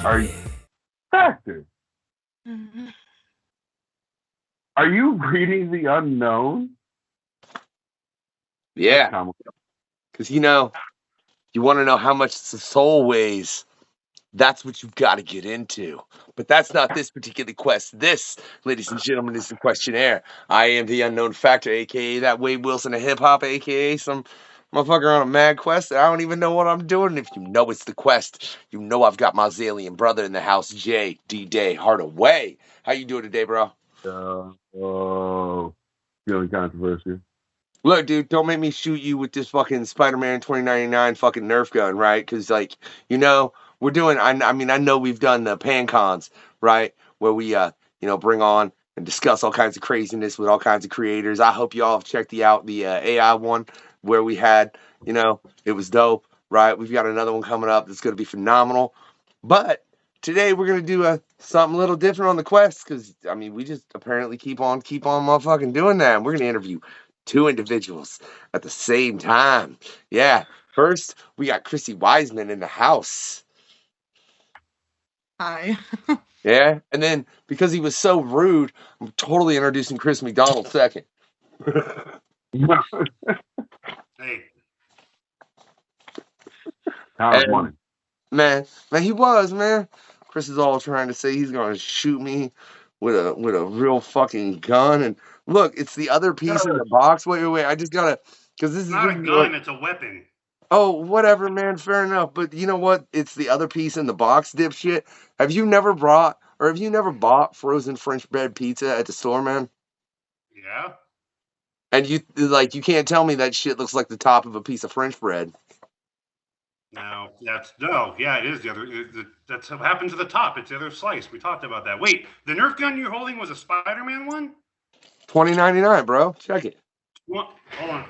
Are you Factor? Are you reading the unknown? Yeah, because you want to know how much the soul weighs. That's what you've got to get into. But that's not this particular quest. This, ladies and gentlemen, is the questionnaire. I am the unknown factor, aka that Wade Wilson of hip hop, aka some motherfucker on a mad quest. I don't even know what I'm doing. If you know it's the quest, you know I've got my Zalian brother in the house, J D Day Hardaway. How you doing today, bro? Feeling controversial. Look, dude, don't make me shoot you with this fucking Spider-Man 2099 fucking Nerf gun, right? Because, like, we're doing, I mean, I know we've done the PanCons, right? Where we, bring on and discuss all kinds of craziness with all kinds of creators. I hope you all have checked out the AI one where we had, it was dope, right? We've got another one coming up that's going to be phenomenal. But today we're going to do something a little different on the quest because, I mean, we just apparently keep on motherfucking doing that. And we're going to interview two individuals at the same time. Yeah. First, we got Chrissy Wiseman in the house. Hi. Yeah. And then because he was so rude, I'm totally introducing Chris McDonald second. Hey. How's money? Man, he was, man. Chris is all trying to say he's gonna shoot me with a real fucking gun. And look, it's the other piece in the box. Wait. I just gotta, because this is not a gun, it's a weapon. Oh, whatever, man. Fair enough. But you know what? It's the other piece in the box, dipshit. Have you never bought frozen French bread pizza at the store, man? Yeah. And you can't tell me that shit looks like the top of a piece of French bread. No, it is the other. That's what happened to the top. It's the other slice. We talked about that. Wait, the Nerf gun you're holding was a Spider-Man one? $20.99, bro. Check it. Hold on.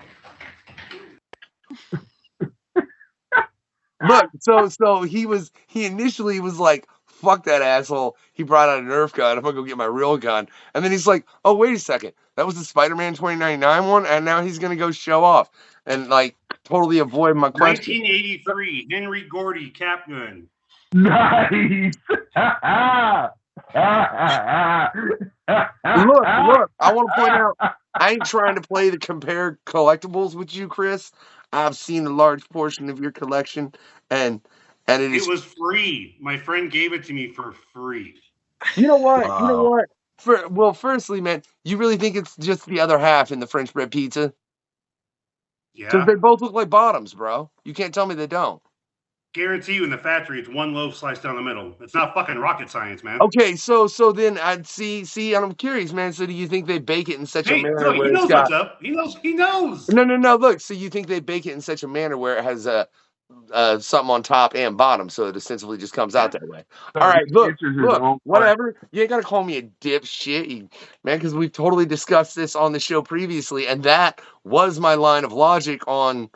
Look, so he initially was like, fuck that asshole. He brought out a Nerf gun. I'm gonna go get my real gun. And then he's like, oh, wait a second. That was the Spider-Man 2099 one, and now he's gonna go show off and like totally avoid my question. 1983 Henry Gordy cap gun. Nice. Look, I want to point out, I ain't trying to play the compare collectibles with you, Chris. I've seen a large portion of your collection, and it was free. My friend gave it to me for free. You know what? Wow. You know what? Firstly, man, you really think it's just the other half in the French bread pizza? Yeah. Because they both look like bottoms, bro. You can't tell me they don't. Guarantee you in the factory, it's one loaf sliced down the middle. It's not fucking rocket science, man. Okay, so then I'd see, and I'm curious, man. So do you think they bake it in such a manner where he knows what's up? He knows. No. Look, so you think they bake it in such a manner where it has something on top and bottom, so it ostensibly just comes out that way. All right, look, whatever. You ain't gotta call me a dipshit, man, because we've totally discussed this on the show previously, and that was my line of logic on.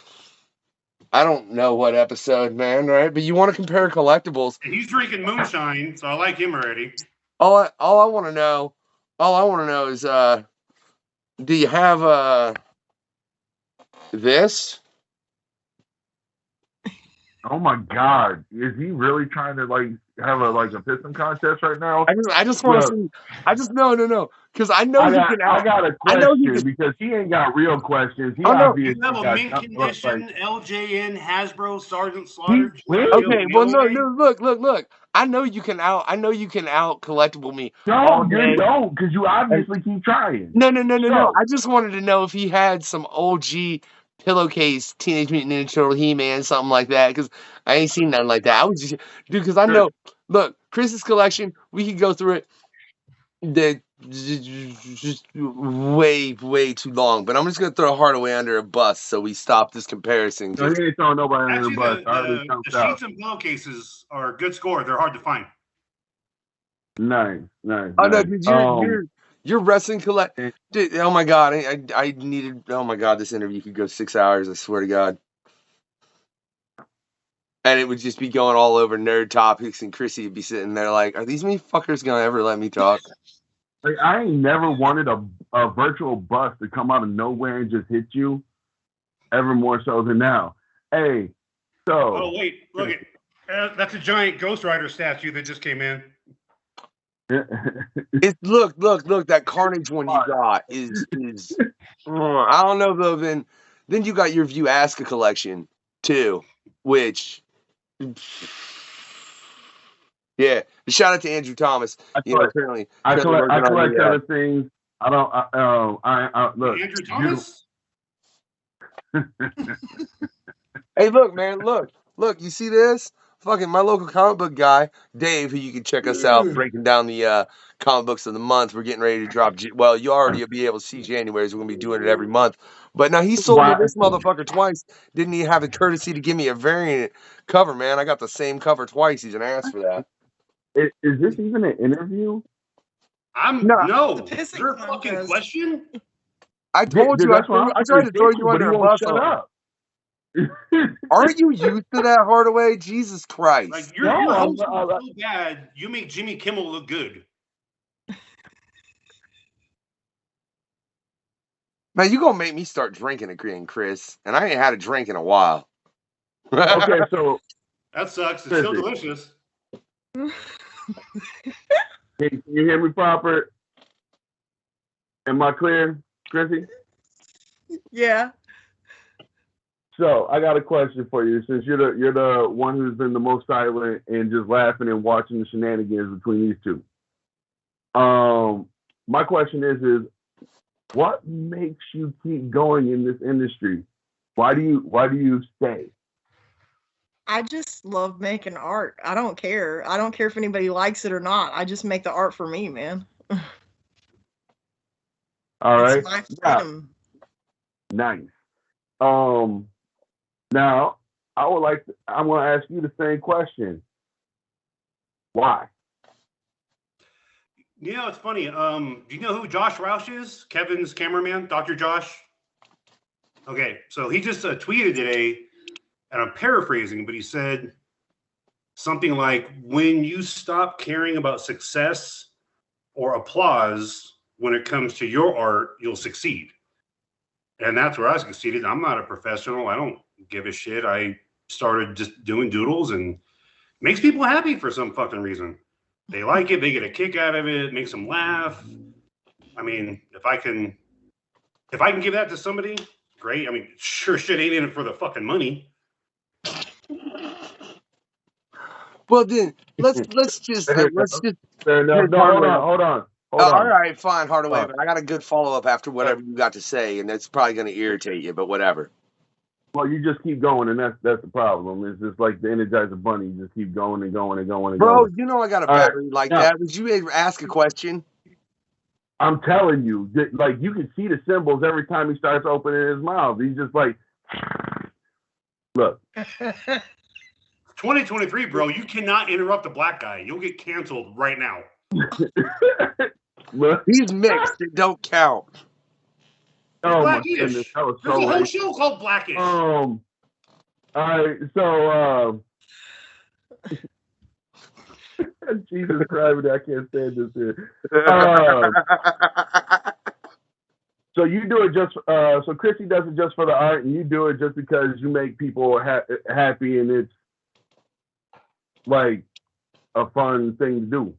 I don't know what episode, man, right? But you want to compare collectibles. And he's drinking moonshine, so I like him already. All I want to know is, do you have this? Oh my God! Is he really trying to have a piston contest right now? I just want to see. No. Because I know I got a question because he ain't got real questions. He obviously got a mint condition, LJN, Hasbro, Sergeant Slaughter. Okay, well, no. Look. I know you can out collectible me. No, you don't, because you obviously keep trying. No. I just wanted to know if he had some OG pillowcase Teenage Mutant Ninja Turtle He-Man, something like that, because I ain't seen nothing like that. I was just, dude, because I know. Look, Chris's collection, we could go through it. Just way too long, but I'm just gonna throw Hardaway under a bus so we stop this comparison. No, he ain't throwing nobody under a bus. The sheets and pillowcases are a good score. They're hard to find. Nice. Oh no, dude, your wrestling collection. Oh my God, I needed. Oh my God, this interview could go 6 hours. I swear to God. And it would just be going all over nerd topics, and Chrissy would be sitting there like, "Are these motherfuckers gonna ever let me talk?" Like, I ain't never wanted a virtual bus to come out of nowhere and just hit you, ever more so than now. Hey, so. Oh wait, look it. That's a giant Ghost Rider statue that just came in. It's look, that Carnage one you got is I don't know though. Then you got your View Aska collection too, which yeah. Shout out to Andrew Thomas. Apparently I collect working on other things. I don't. I look. Andrew Thomas. Hey, look, man, look. You see this? Fucking my local comic book guy, Dave, who you can check us out breaking down the comic books of the month. We're getting ready to drop. Well, you already will be able to see January's. We're gonna be doing it every month. But now he sold me this motherfucker twice. Didn't even have the courtesy to give me a variant cover, man. I got the same cover twice. He's an ass for that. Is this even an interview? No. Is there a fucking question? I told you. I tried to throw you under a bus. Shut up. Aren't you used to that, Hardaway? Jesus Christ! Like your host is so bad, you make Jimmy Kimmel look good. Man, you gonna make me start drinking again, Chris? And I ain't had a drink in a while. Okay, so that sucks. It's still delicious. Can you hear me proper? Am I clear, Chrissy? Yeah. So I got a question for you. Since you're the one who's been the most silent and just laughing and watching the shenanigans between these two. My question is what makes you keep going in this industry? Why do you stay? I just love making art. I don't care. I don't care if anybody likes it or not. I just make the art for me, man. All right. It's my freedom. Yeah. Nice. Now, I'm going to ask you the same question. Why? It's funny. Do you know who Josh Roush is? Kevin's cameraman, Dr. Josh? Okay, so he just tweeted today, and I'm paraphrasing, but he said something like, when you stop caring about success or applause when it comes to your art, you'll succeed. And that's where I succeeded. I'm not a professional. I don't give a shit. I started just doing doodles and makes people happy for some fucking reason. They like it. They get a kick out of it. Makes them laugh. I mean, if I can give that to somebody, great. I mean, sure shit ain't in it for the fucking money. Well, then let's just no, hold on. All right, fine, Hardaway. But I got a good follow up after whatever you got to say, and that's probably going to irritate you. But whatever. Well, you just keep going, and that's the problem. It's just like the Energizer Bunny. You just keep going and going and going and Bro, going. you know I got a battery that. Would you ever ask a question? I'm telling you, like you can see the symbols every time he starts opening his mouth. He's just like, look. 2023, bro. You cannot interrupt a black guy. You'll get canceled right now. He's mixed. It don't count. Oh my goodness, that was There's a whole show called Blackish. All right, so Jesus Christ, I can't stand this here. So you do it just so Chrissy does it just for the art, and you do it just because you make people happy, and it's like a fun thing to do.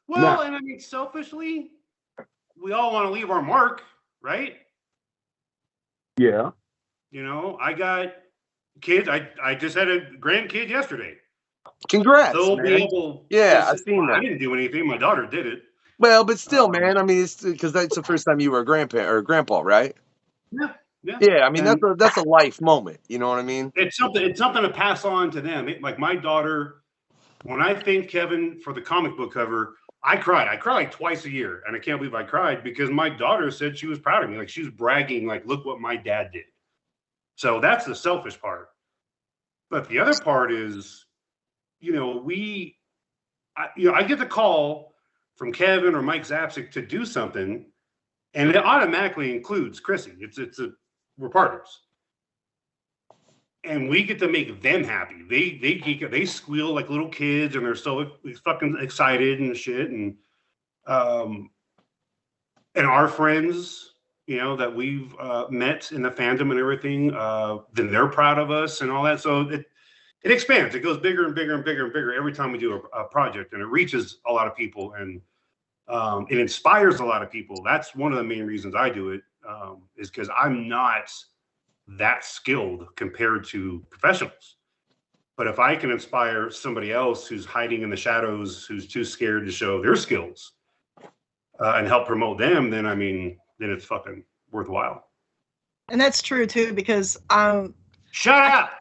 Well, and I mean, selfishly, we all want to leave our mark, right? Yeah. I got kids. I just had a grandkid yesterday. Congrats. They'll man. be able. I've seen that. I didn't do anything. My daughter did it. Well, but still, man. I mean, it's because that's the first time you were a grandparent or a grandpa, right? Yeah. I mean, that's a life moment. You know what I mean? It's something to pass on to them. Like my daughter, when I thanked Kevin for the comic book cover, I cried. I cry like twice a year, and I can't believe I cried because my daughter said she was proud of me. Like she was bragging, like, look what my dad did. So that's the selfish part. But the other part is, I get the call from Kevin or Mike Zapsik to do something, and it automatically includes Chrissy. We're partners. And we get to make them happy. They squeal like little kids, and they're so fucking excited and shit. And our friends, that we've met in the fandom and everything, then they're proud of us and all that. So it expands. It goes bigger and bigger and bigger and bigger every time we do a project, and it reaches a lot of people, and it inspires a lot of people. That's one of the main reasons I do it, is because I'm not that skilled compared to professionals. But if I can inspire somebody else who's hiding in the shadows, who's too scared to show their skills, and help promote them, then then it's fucking worthwhile. And that's true too, because Shut up.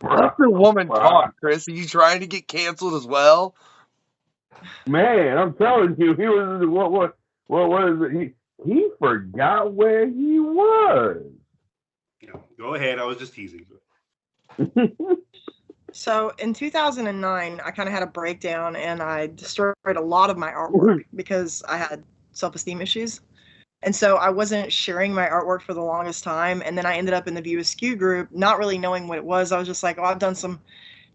Let the woman talk, Chris. Are you trying to get canceled as well? Man, I'm telling you, he was what is it? He forgot where he was. Go ahead. I was just teasing. So in 2009, I kind of had a breakdown and I destroyed a lot of my artwork because I had self-esteem issues. And so I wasn't sharing my artwork for the longest time. And then I ended up in the View Askew group, not really knowing what it was. I was just like, oh, I've done some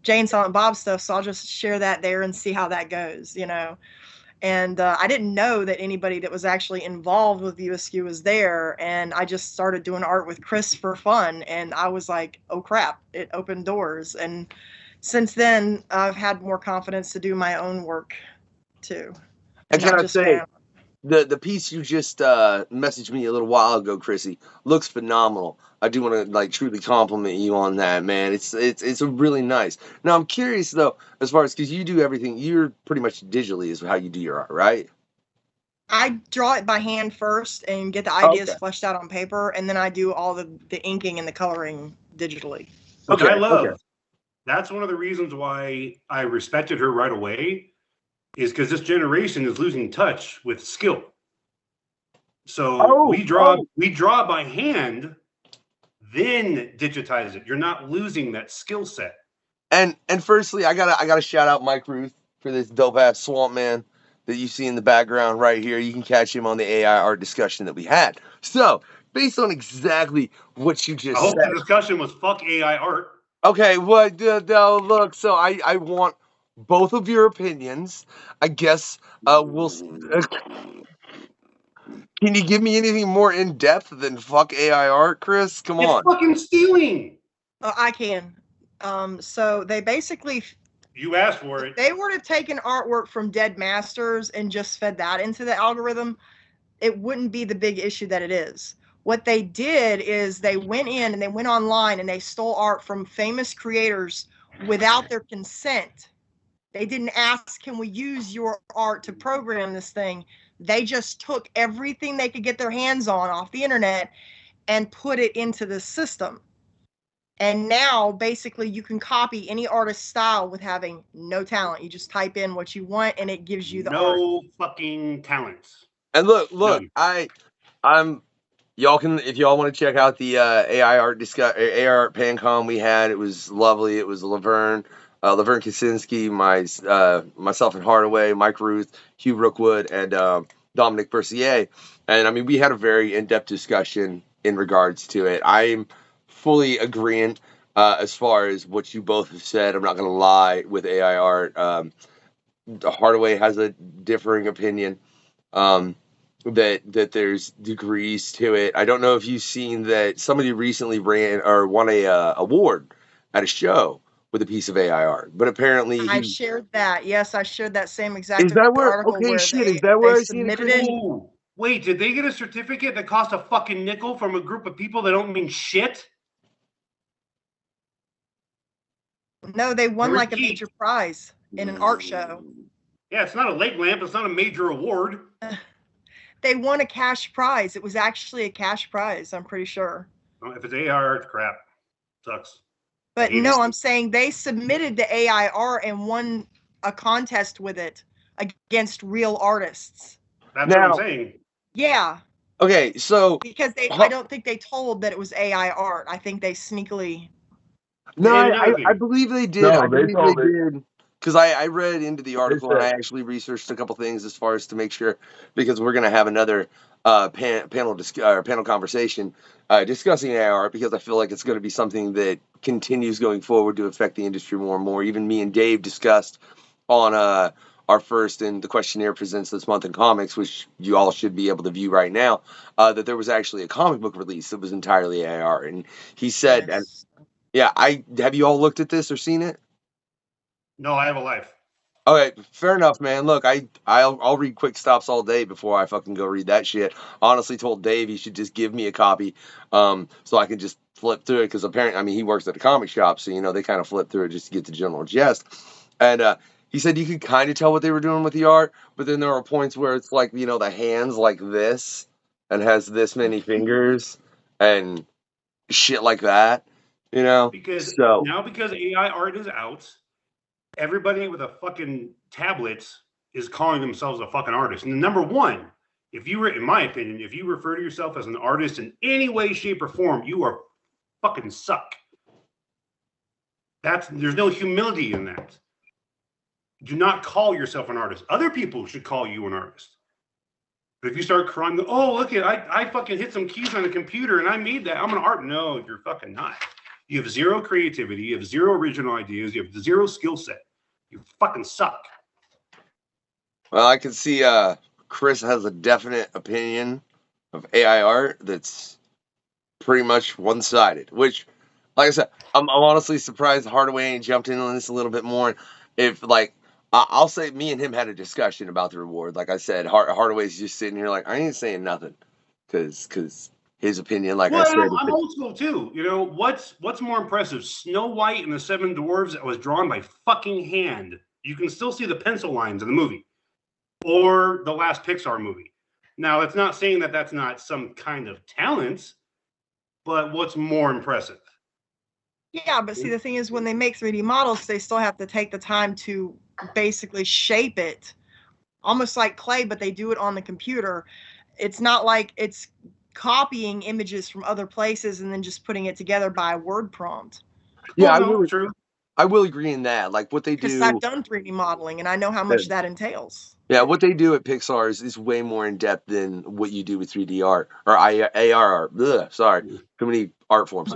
Jay and Silent Bob stuff, so I'll just share that there and see how that goes, And I didn't know that anybody that was actually involved with View Askew was there. And I just started doing art with Chris for fun. And I was like, oh, crap, it opened doors. And since then, I've had more confidence to do my own work, too. And can I say, the piece you just messaged me a little while ago, Chrissy, looks phenomenal. I do want to truly compliment you on that, man. It's a really nice. Now I'm curious though, as far as because you do everything, you're pretty much digitally is how you do your art, right? I draw it by hand first and get the ideas fleshed out on paper, and then I do all the inking and the coloring digitally. Which I love. Okay. That's one of the reasons why I respected her right away, is because this generation is losing touch with skill. So we draw by hand, then digitize it. You're not losing that skill set. And firstly, I gotta shout out Mike Ruth for this dope ass swamp man that you see in the background right here. You can catch him on the AI art discussion that we had. So based on exactly what you just said, the discussion was fuck AI art. Okay, well, look. So I want both of your opinions. I guess we'll. Can you give me anything more in depth than fuck AI art, Chris? Come on. It's fucking stealing. I can. So they basically. You asked for it. If they were to take an artwork from dead masters and just fed that into the algorithm, it wouldn't be the big issue that it is. What they did is they went in and they went online and they stole art from famous creators without their consent. They didn't ask, can we use your art to program this thing? They just took everything they could get their hands on off the internet and put it into the system. And now basically you can copy any artist's style with having no talent. You just type in what you want and it gives you the art. No fucking talents. And look, I'm y'all can, if y'all want to check out the AI art PanCon we had, it was lovely. It was Laverne Kaczynski, myself and Hardaway, Mike Ruth, Hugh Rookwood, and Dominic Bercier. And I mean, we had a very in-depth discussion in regards to it. I'm fully agreeant as far as what you both have said. I'm not going to lie with AI art. Hardaway has a differing opinion. That there's degrees to it. I don't know if you've seen that somebody recently ran or won a award at a show with a piece of AI art, but apparently I shared that. Yes, I shared that same exact is that where, article. Okay, where shit, they, is that where I submitted it? Ooh, wait, did they get a certificate that cost a fucking nickel from a group of people that don't mean shit? No, they won like a major prize in an art show. Yeah, it's not a leg lamp. It's not a major award. They won a cash prize. It was actually a cash prize, I'm pretty sure. Well, if it's AI art, crap. Sucks. But no, I'm saying they submitted the AI art and won a contest with it against real artists. That's what I'm saying. Yeah. Okay, so because I don't think they told that it was AI art. I think they sneakily. No, I believe they did. No, I believe they did. Because I read into the article and I actually researched a couple things as far as to make sure, because we're going to have another panel conversation discussing AI art, because I feel like it's going to be something that continues going forward to affect the industry more and more. Even me and Dave discussed on our first in the Questionnaire Presents This Month in Comics, which you all should be able to view right now, that there was actually a comic book release that was entirely AR. And he said, and Yes. yeah, have you all looked at this or seen it? No, I have a life. Okay, fair enough, man. Look, I'll read quick stops all day before I fucking go read that shit. Honestly, told Dave he should just give me a copy, so I can just flip through it, because apparently, I mean, he works at a comic shop, so they kind of flip through it just to get the general gist. And he said you could kind of tell what they were doing with the art, but then there are points where it's like, the hands like this and has this many fingers and shit like that, Because So now, because AI art is out, everybody with a fucking tablet is calling themselves a fucking artist. And number one, in my opinion, if you refer to yourself as an artist in any way, shape, or form, you are fucking suck. There's no humility in that. Do not call yourself an artist. Other people should call you an artist. But if you start crying, oh, look at I fucking hit some keys on the computer and I made that, I'm an art. No, you're fucking not. You have zero creativity. You have zero original ideas. You have zero skill set. You fucking suck. Well, I can see Chris has a definite opinion of AI art that's pretty much one-sided, which, like I said, I'm honestly surprised Hardaway ain't jumped in on this a little bit more. If, I'll say me and him had a discussion about the reward. Like I said, Hardaway's just sitting here like, I ain't saying nothing, because his opinion, like I said. I'm old school too. What's more impressive? Snow White and the Seven Dwarves that was drawn by fucking hand. You can still see the pencil lines in the movie. Or the last Pixar movie. Now, it's not saying that that's not some kind of talent, but what's more impressive? Yeah, but see, the thing is, when they make 3D models, they still have to take the time to basically shape it, almost like clay, but they do it on the computer. It's not like it's copying images from other places and then just putting it together by a word prompt. Yeah, true. I will agree in that. Like what they do. Because I've done 3D modeling and I know how much that entails. Yeah, what they do at Pixar is way more in depth than what you do with 3D art or AR art. Ugh, sorry, too many art forms.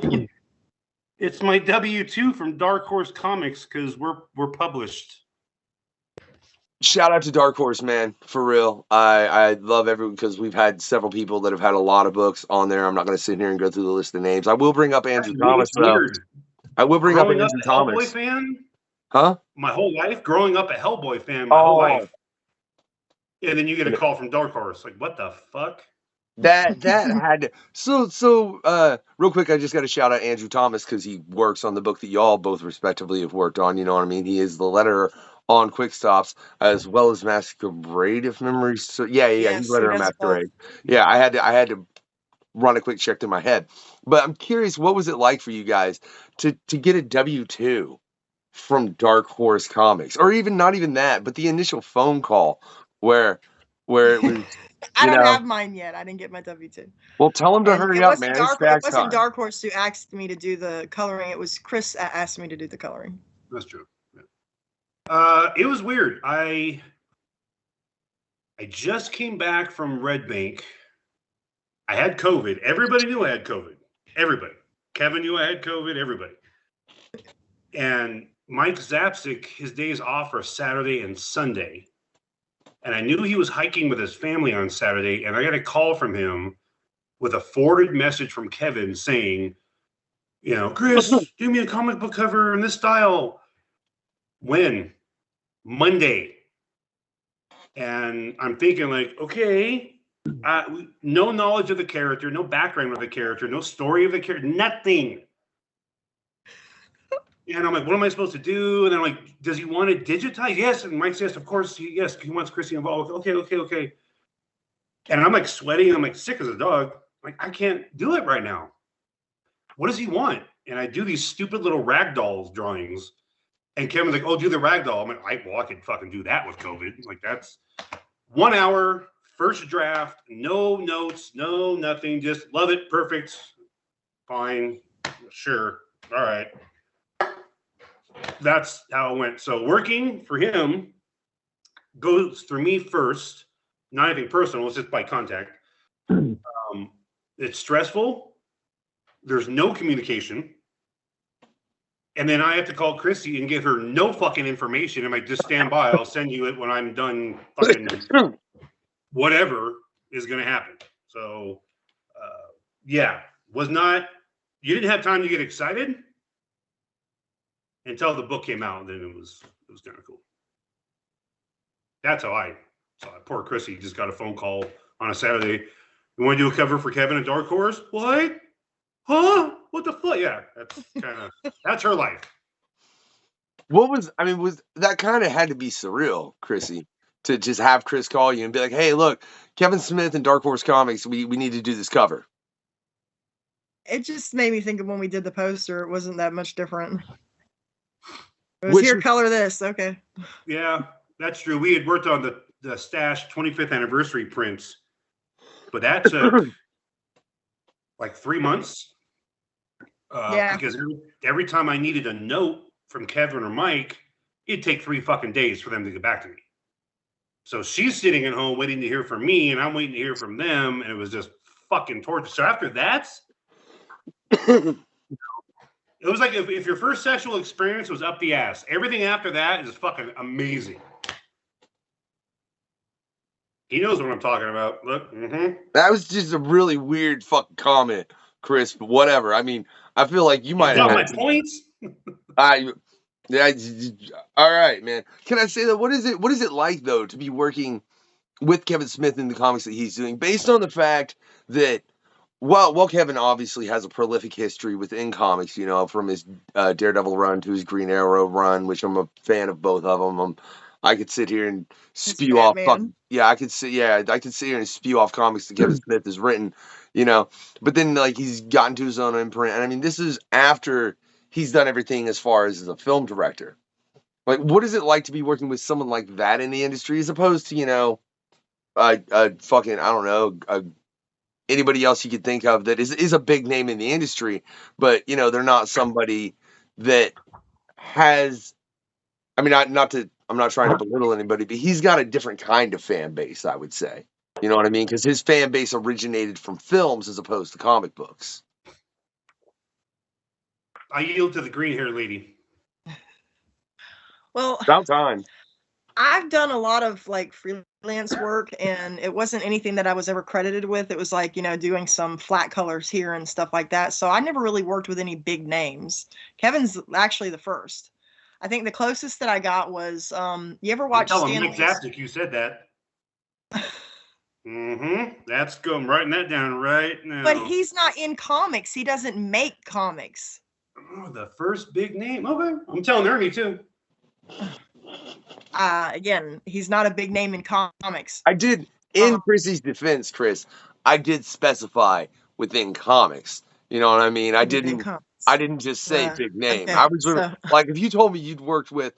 It's my W-2 from Dark Horse Comics because we're published. Shout out to Dark Horse, man, for real. I love everyone because we've had several people that have had a lot of books on there. I'm not going to sit here and go through the list of names. I will bring up Andrew Thomas, though. I will bring up Andrew Thomas. Hellboy fan? Huh? My whole life, growing up a Hellboy fan, my whole life. And then you get a call from Dark Horse. Like, what the fuck? That had to. So real quick, I just got to shout out Andrew Thomas because he works on the book that y'all both respectively have worked on. You know what I mean? He is the letterer on Quick Stops as well as Masquerade, if memory. So yeah, he's letterer on Masquerade. Yeah, I had to run a quick check through my head. But I'm curious, what was it like for you guys to get a W-2 from Dark Horse Comics, or even not even that, but the initial phone call where it was. I don't have mine yet. I didn't get my W-2. Well, tell him to hurry up, man. It wasn't Dark Horse who asked me to do the coloring. It was Chris that asked me to do the coloring. That's true. Yeah. It was weird. I just came back from Red Bank. I had COVID. Everybody knew I had COVID. Everybody. Kevin knew I had COVID. Everybody. And Mike Zapsik, his days off are Saturday and Sunday. And I knew he was hiking with his family on Saturday. And I got a call from him with a forwarded message from Kevin saying, Chris, do me a comic book cover in this style. When? Monday. And I'm thinking like, okay, no knowledge of the character, no background of the character, no story of the character, nothing. And I'm like, what am I supposed to do? And I'm like, does he want it digitized? Yes. And Mike says, of course, yes, he wants Chrissy involved. Okay. And I'm like sweating. I'm like sick as a dog. Like, I can't do it right now. What does he want? And I do these stupid little ragdoll drawings. And Kevin's like, oh, do the ragdoll. I'm like, I could fucking do that with COVID. Like, that's 1 hour, first draft, no notes, no nothing. Just love it. Perfect. Fine. Sure. All right. That's how it went. So working for him goes through me first. Not anything personal. It's just by contact. It's stressful. There's no communication. And then I have to call Chrissy and give her no fucking information. I'm like, just stand by. I'll send you it when I'm done fucking whatever is going to happen. So, yeah, you didn't have time to get excited until the book came out. And then it was kind of cool. That's how I saw it. Poor Chrissy just got a phone call on a Saturday. You want to do a cover for Kevin at Dark Horse? What? Huh? What the fuck? Yeah, that's her life. Was that kind of had to be surreal, Chrissy, to just have Chris call you and be like, hey, look, Kevin Smith and Dark Horse Comics, we need to do this cover. It just made me think of when we did the poster. It wasn't that much different. It was here, color this. Okay. Yeah, that's true. We had worked on the Stash 25th anniversary prints, but that took like 3 months. Yeah. Because every time I needed a note from Kevin or Mike, it'd take 3 fucking days for them to get back to me. So she's sitting at home waiting to hear from me, and I'm waiting to hear from them, and it was just fucking torture. So after that, it was like if your first sexual experience was up the ass, everything after that is fucking amazing. He knows what I'm talking about. Look, That was just a really weird fucking comment, Chris, but whatever. I mean, I feel like you might have my points. All right, man. Can I say that? What is it like though to be working with Kevin Smith in the comics that he's doing, based on the fact that well, Kevin obviously has a prolific history within comics, you know, from his Daredevil run to his Green Arrow run, which I'm a fan of both of them. I could sit here and spew off. I could sit here and spew off comics that Kevin Smith has written, you know. But then like he's gotten to his own imprint, and I mean, this is after he's done everything as far as a film director. Like, what is it like to be working with someone like that in the industry, as opposed to, you know, fucking, I don't know, anybody else you could think of that is a big name in the industry, but you know, they're not somebody that has. I mean, I'm not trying to belittle anybody, but he's got a different kind of fan base, I would say. You know what I mean? Because his fan base originated from films as opposed to comic books. I yield to the green hair lady. Well, about time. I've done a lot of like freelance work, and it wasn't anything that I was ever credited with. It was like, you know, doing some flat colors here and stuff like that. So I never really worked with any big names. Kevin's actually the first. I think the closest that I got was, you ever watch Stan Lee's? Fantastic, you said that. That's good. I'm writing that down right now. But he's not in comics. He doesn't make comics. Oh, the first big name. Okay, I'm telling Ernie too. Again, he's not a big name in comics. I did, in Chrissy's defense, Chris, I did specify within comics. You know what I mean? I didn't just say big name. Okay, I was like, if you told me you'd worked with,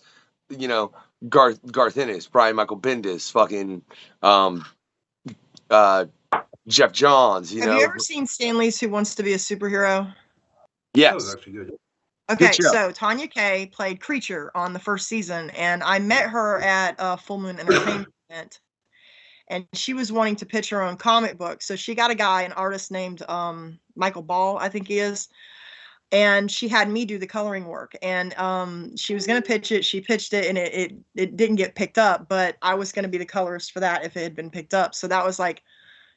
you know, Garth Ennis, Brian Michael Bendis, fucking Jeff Johns, you know. Have you ever seen Stan Lee's Who Wants to Be a Superhero? Yes. That was actually good. Okay, so Tanya Kaye played Creature on the first season, and I met her at a Full Moon Entertainment, and she was wanting to pitch her own comic book. So she got a guy, an artist named Michael Ball, I think he is, and she had me do the coloring work. And she was going to pitch it. She pitched it, and it didn't get picked up, but I was going to be the colorist for that if it had been picked up. So that was like,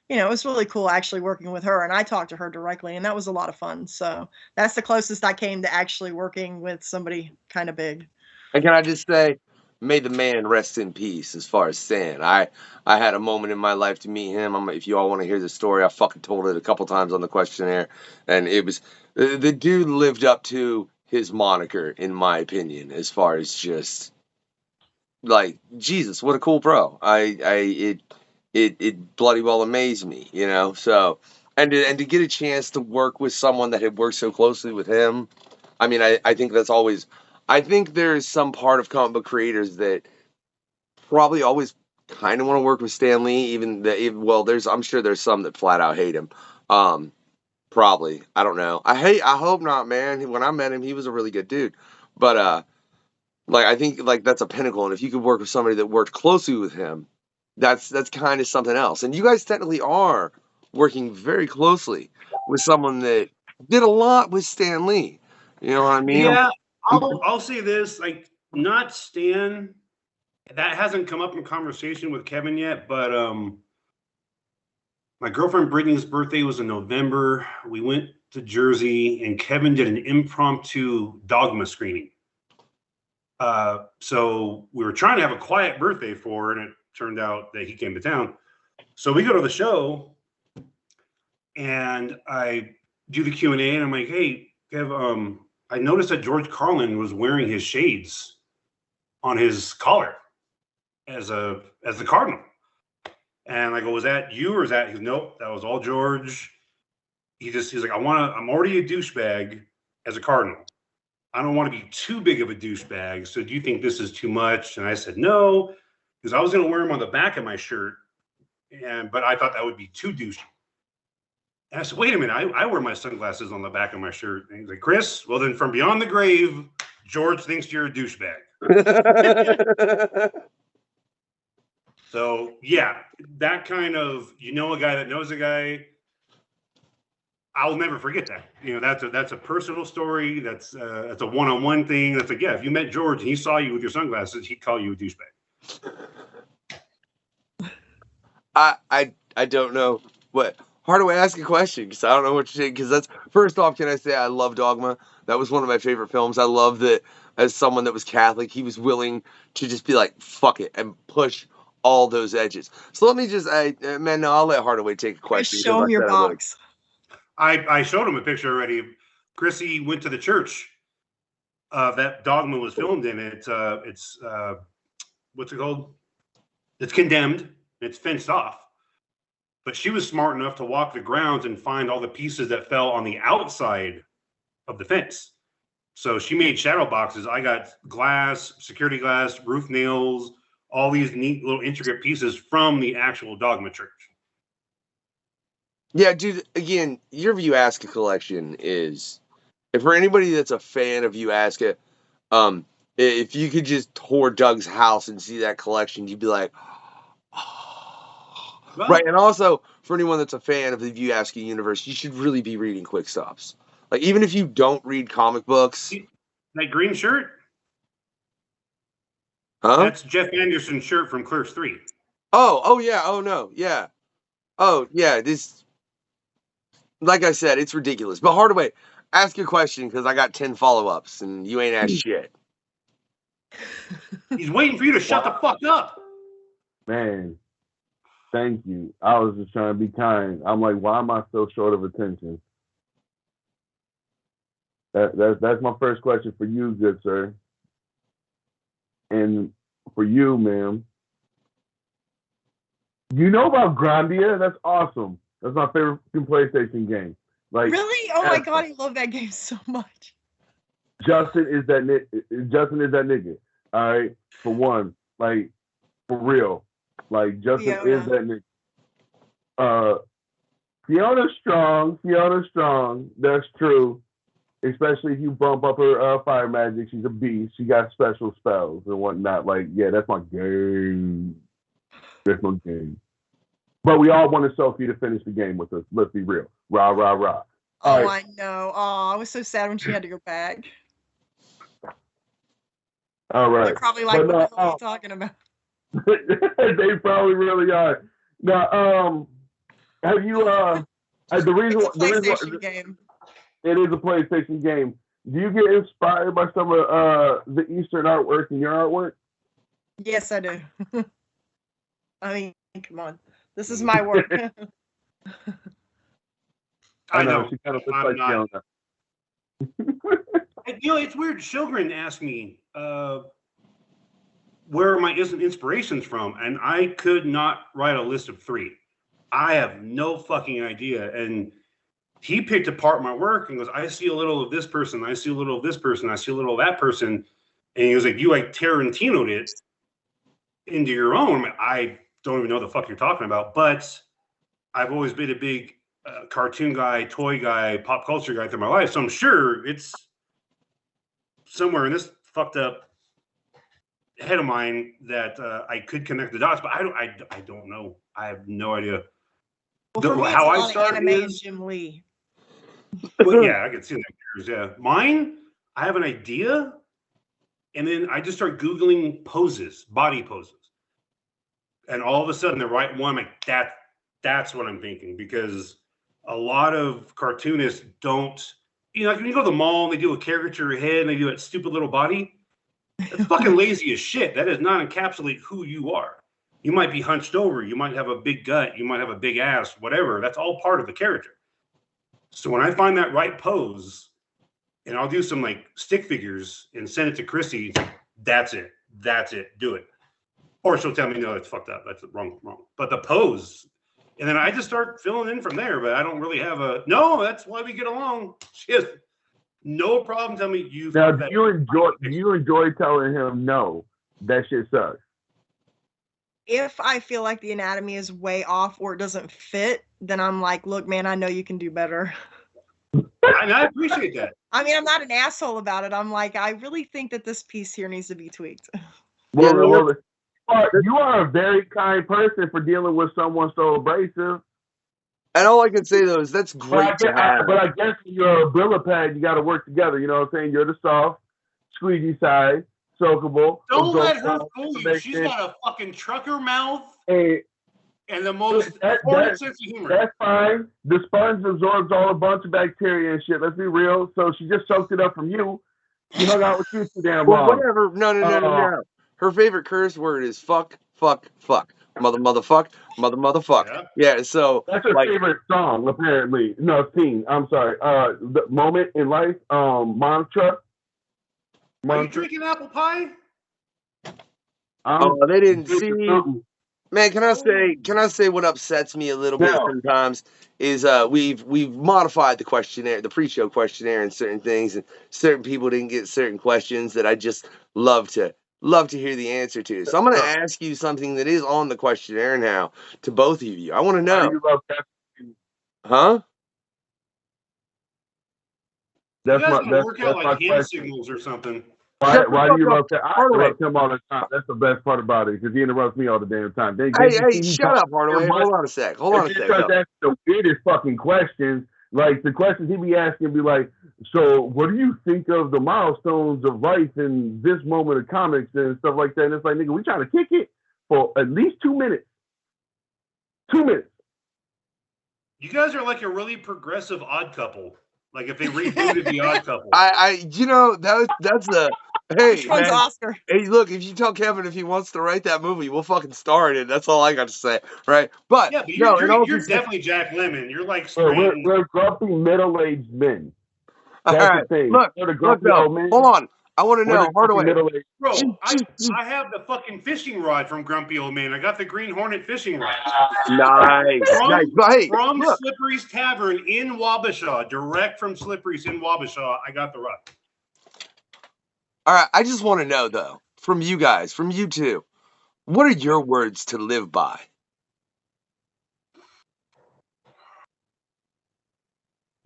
you know, it was really cool actually working with her, and I talked to her directly, and that was a lot of fun. So that's the closest I came to actually working with somebody kind of big. And can I just say, may the man rest in peace as far as Stan. I had a moment in my life to meet him. If you all want to hear the story, I fucking told it a couple times on the questionnaire, and it was, the dude lived up to his moniker, in my opinion, as far as just, like, Jesus, what a cool bro. It bloody well amazed me, you know. So, and to get a chance to work with someone that had worked so closely with him, I mean, I think that's always. I think there's some part of comic book creators that probably always kind of want to work with Stan Lee, I'm sure there's some that flat out hate him. Probably, I don't know. I hope not, man. When I met him, he was a really good dude, but like, I think like that's a pinnacle, and if you could work with somebody that worked closely with him, that's kind of something else. And you guys technically are working very closely with someone that did a lot with Stan Lee. You know what I mean? Yeah, I'll say this, like, not Stan. That hasn't come up in conversation with Kevin yet, but my girlfriend Brittany's birthday was in November. We went to Jersey, and Kevin did an impromptu Dogma screening. So we were trying to have a quiet birthday for her, and it turned out that he came to town. So we go to the show, and I do the Q&A, and I'm like, hey, Kev, I noticed that George Carlin was wearing his shades on his collar as the Cardinal. And I go, was that you or is that? He's nope, that was all George. He's like, I'm already a douchebag as a Cardinal. I don't want to be too big of a douchebag. So do you think this is too much? And I said, no, because I was going to wear them on the back of my shirt. But I thought that would be too douchey. And I said, wait a minute, I wear my sunglasses on the back of my shirt. And he's like, Chris, well then from beyond the grave, George thinks you're a douchebag. So yeah, that kind of, a guy that knows a guy, I'll never forget that. That's a personal story. That's a one-on-one thing. That's like, yeah, if you met George and he saw you with your sunglasses, he'd call you a douchebag. I don't know what. Hardaway, ask a question because I don't know what you're saying. Because that's, first off, can I say I love Dogma? That was one of my favorite films. I love that as someone that was Catholic, he was willing to just be like, fuck it, and push all those edges. So let me just, I'll let Hardaway take a question. Show him your box. I showed him a picture already. Chrissy went to the church that Dogma was filmed in. It's what's it called? It's condemned. It's fenced off. But she was smart enough to walk the grounds and find all the pieces that fell on the outside of the fence. So she made shadow boxes. I got glass, security glass, roof nails, all these neat little intricate pieces from the actual Dogma church. Yeah, dude, again, your View Aska collection is, if for anybody that's a fan of View Aska, if you could just tour Doug's house and see that collection, you'd be like, well, right. And also, for anyone that's a fan of the View Aska universe, you should really be reading Quick Stops. Like, even if you don't read comic books. That green shirt? Huh? That's Jeff Anderson's shirt from Clerks 3. Oh, yeah. Oh, no. Yeah. Oh, yeah. This, like I said, it's ridiculous. But Hardaway, ask your question because I got 10 follow-ups and you ain't asked shit. He's waiting for you to shut the fuck up. Man, thank you. I was just trying to be kind. I'm like, why am I so short of attention? That's my first question for you, good sir. And for you, ma'am. You know about Grandia? That's awesome. That's my favorite PlayStation game. Like, really? Oh my god, I love that game so much. Justin is that nigga. All right, for one, like for real, like Justin is that nigga. Fiona's strong. That's true. Especially if you bump up her fire magic, she's a beast. She got special spells and whatnot. Like, yeah, that's my game. That's my game. But we all wanted Sophie to finish the game with us. Let's be real. Rah, rah, rah. Oh, right. I know. Oh, I was so sad when she had to go back. All right. They're probably like, what the hell are you talking about? They probably really are. Now, have you, the reason it's a PlayStation game. It is a PlayStation game. Do you get inspired by some of the Eastern artwork in your artwork? Yes, I do. I mean, come on. This is my work. I know. She kind of looks like Fiona. It's weird. Children ask me where are my inspirations from, and I could not write a list of 3. I have no fucking idea. And he picked apart my work and goes, I see a little of this person, I see a little of this person, I see a little of that person. And he was like, you like Tarantino'd it into your own. I don't even know the fuck you're talking about, but I've always been a big cartoon guy, toy guy, pop culture guy through my life. So I'm sure it's somewhere in this fucked up head of mine that I could connect the dots, but I don't know. I have no idea. Well, how I started anime is Jim Lee. Well, yeah, I can see that. Yeah, mine. I have an idea, and then I just start Googling poses, body poses. And all of a sudden, the right one, I'm like, that's what I'm thinking. Because a lot of cartoonists don't, like when you go to the mall and they do a caricature head and they do that stupid little body, it's fucking lazy as shit. That does not encapsulate who you are. You might be hunched over. You might have a big gut. You might have a big ass, whatever. That's all part of the character. So when I find that right pose, and I'll do some like stick figures and send it to Chrissy, that's it. That's it. Do it. Or she'll tell me, no, that's fucked up. That's wrong. But the pose, and then I just start filling in from there. But I don't really have no, that's why we get along. She has no problem telling me you. Now, do you enjoy telling him no? That shit sucks. If I feel like the anatomy is way off or it doesn't fit, then I'm like, look, man, I know you can do better. And I appreciate that. I mean, I'm not an asshole about it. I'm like, I really think that this piece here needs to be tweaked. Well, you are a very kind person for dealing with someone so abrasive. And all I can say though is that's great to have. But I guess when you're a Brilla pad, you got to work together. You know what I'm saying? You're the soft, squeezy side, soakable. Don't let her fool you. She's got a fucking trucker mouth and the most important sense of humor. That's fine. The sponge absorbs all a bunch of bacteria and shit. Let's be real. So she just soaked it up from you. She hung out with you too damn long. Whatever. No. Her favorite curse word is fuck. Motherfuck. Yeah, so that's her favorite song, apparently. No, scene. I'm sorry. The moment in life, mantra. Are you drinking apple pie? They didn't see. Man, can I say what upsets me a little bit sometimes is we've modified the questionnaire, the pre-show questionnaire, and certain things, and certain people didn't get certain questions that I just love to hear the answer to. So I'm going to ask you something that is on the questionnaire now to both of you. I want to know. Huh? You guys want to work out like hand signals or something. Why do you love that? I interrupt him all the time. That's the best part about it, because he interrupts me all the damn time. Hey, shut up, Hardaway. Hold on a sec. Because that's the weirdest fucking questions. Like, the questions he be asking be like, so what do you think of the milestones of life in this moment of comics and stuff like that? And it's like, nigga, we trying to kick it for at least 2 minutes. 2 minutes. You guys are like a really progressive Odd Couple. Like if they rebooted the Odd Couple. That's a hey, which one's Oscar? Hey, look, if you tell Kevin if he wants to write that movie, we'll fucking star in it. That's all I got to say, right? But yeah, but you're definitely Jack Lemmon. You're like we're grumpy middle-aged men. That's all right. The thing. Look, hold on. I want to know, Hardaway. Bro, I have the fucking fishing rod from Grumpy Old Man. I got the Green Hornet fishing rod. Nice. From Slippery's Tavern in Wabasha, direct from Slippery's in Wabasha, I got the rod. All right, I just want to know, though, from you guys, from you two, what are your words to live by?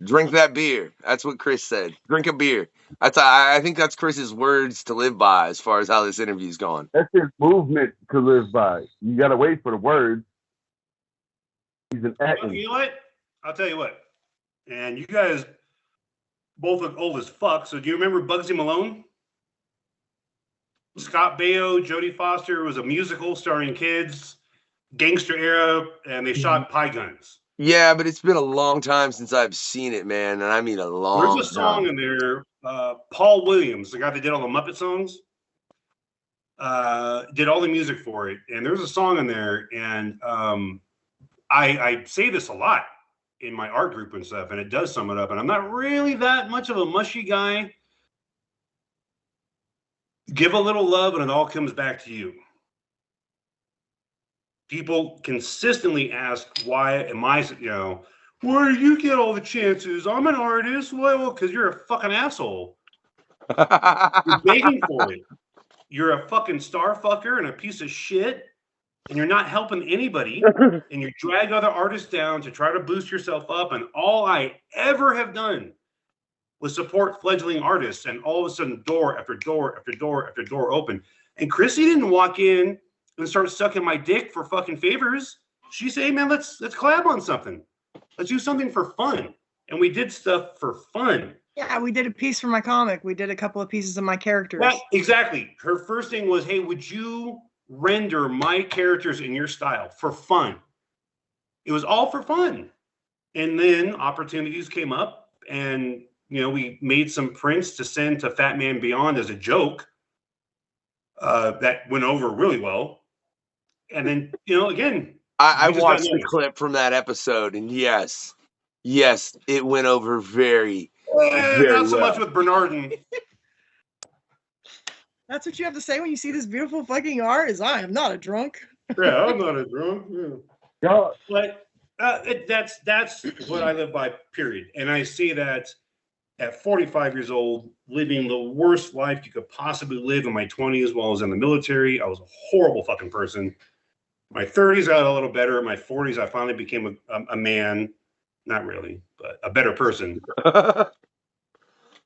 Drink that beer. That's what Chris said. Drink a beer. I think that's Chris's words to live by as far as how this interview's going. That's his movement to live by. You got to wait for the words. He's an actor. You know what? I'll tell you what. And you guys both look old as fuck. So do you remember Bugsy Malone? Scott Baio, Jodie Foster. It was a musical starring kids, gangster era, and they shot pie guns. Yeah, but it's been a long time since I've seen it, man, and I mean a long time. There's a song in there, Paul Williams, the guy that did all the Muppet songs, did all the music for it. And there's a song in there, and I say this a lot in my art group and stuff, and it does sum it up. And I'm not really that much of a mushy guy. Give a little love, and it all comes back to you. People consistently ask, why am I, where do you get all the chances? I'm an artist. Well, because you're a fucking asshole. You're begging for it. You're a fucking star fucker and a piece of shit, and you're not helping anybody, and you drag other artists down to try to boost yourself up, and all I ever have done was support fledgling artists, and all of a sudden, door after door after door after door open. And Chrissy didn't walk in and start sucking my dick for fucking favors. She said, hey man, let's collab on something. Let's do something for fun. And we did stuff for fun. Yeah, we did a piece for my comic. We did a couple of pieces of my characters. Yeah, exactly. Her first thing was, hey, would you render my characters in your style for fun? It was all for fun. And then opportunities came up, and we made some prints to send to Fat Man Beyond as a joke. That went over really well. And then, again, I watched the clip from that episode, and yes, it went over very not so well. much with Bernardin. That's what you have to say when you see this beautiful fucking art. Is I am not a drunk. Yeah, I'm not a drunk. Yeah. But that's what I live by. Period. And I see that at 45 years old, living the worst life you could possibly live in my 20s while I was in the military. I was a horrible fucking person. My 30s got a little better. My 40s, I finally became a man. Not really, but a better person.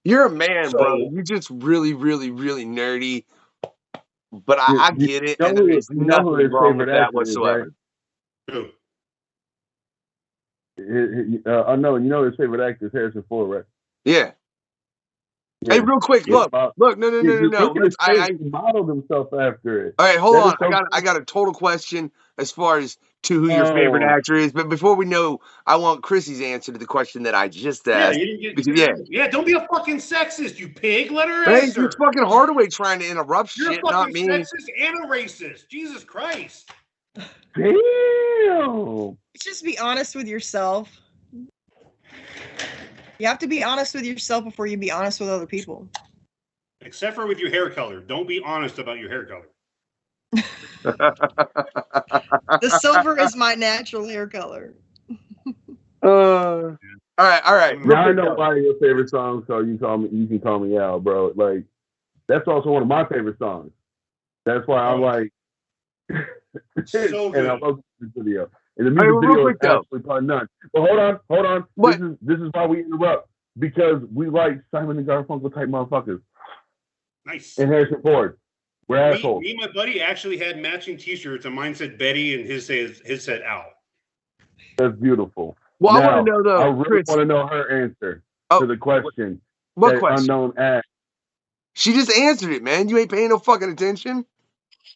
You're a man, bro. You're just really, really, really nerdy. But I get it, and there's nothing wrong with that whatsoever. Who? I know. You know his favorite actor is Harrison Ford, right? Yeah. Hey, real quick, look, no. He modeled himself after it. All right, hold on. I got a total question as far as to who your favorite actor is. But before we know, I want Chrissy's answer to the question that I just asked. Yeah, don't be a fucking sexist, you pig. Let her answer. It's fucking Hardaway trying to interrupt You're shit, not me. You're sexist and a racist. Jesus Christ. Damn. Just be honest with yourself. You have to be honest with yourself before you be honest with other people. Except for with your hair color. Don't be honest about your hair color. The silver is my natural hair color. All right. Now I know why your favorite song, so you can call me Al, bro. Like, that's also one of my favorite songs. That's why I'm like, so good. And I love this video. And the music video is absolutely probably none. But hold on. What? This is why we interrupt. Because we like Simon and Garfunkel type motherfuckers. Nice. And Harrison Ford. We're assholes. Me and my buddy actually had matching t-shirts, and mine said Betty and his said Al. That's beautiful. Well, now, I want to know though. I really want to know her answer to the question. What question? Unknown asked. She just answered it, man. You ain't paying no fucking attention.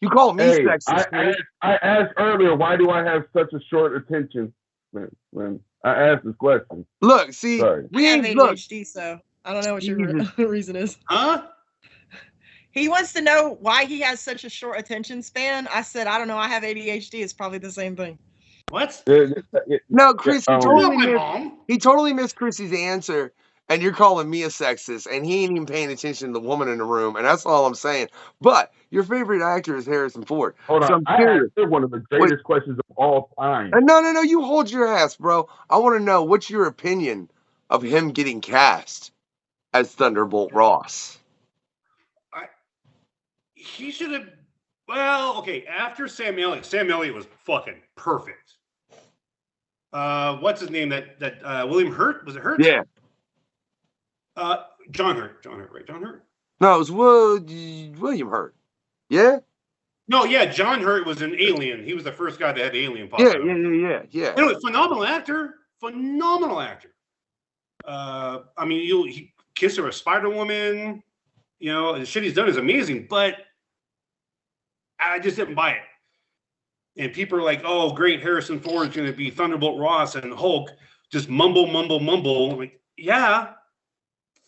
You call me sexist. I asked earlier, why do I have such a short attention when I asked this question? Look, see, we have ADHD, so I don't know what your reason is. Huh? He wants to know why he has such a short attention span. I said, I don't know. I have ADHD. It's probably the same thing. What? No, Chris, he totally missed Chrissy's answer. And you're calling me a sexist, and he ain't even paying attention to the woman in the room, and that's all I'm saying. But your favorite actor is Harrison Ford. Hold on, I asked one of the greatest questions of all time. No, you hold your ass, bro. I want to know, what's your opinion of him getting cast as Thunderbolt Ross? He should have. Well, okay. After Sam Elliott was fucking perfect. What's his name? That William Hurt, was it Hurt? Yeah. John Hurt, right? John Hurt? No, it was William Hurt. Yeah? No, yeah, John Hurt was an alien. He was the first guy that had alien pop up. Yeah. Anyway, phenomenal actor. I mean, he kissed her a Spider-Woman. The shit he's done is amazing, but I just didn't buy it. And people are like, oh, great, Harrison Ford's going to be Thunderbolt Ross, and Hulk just mumble. Like, yeah.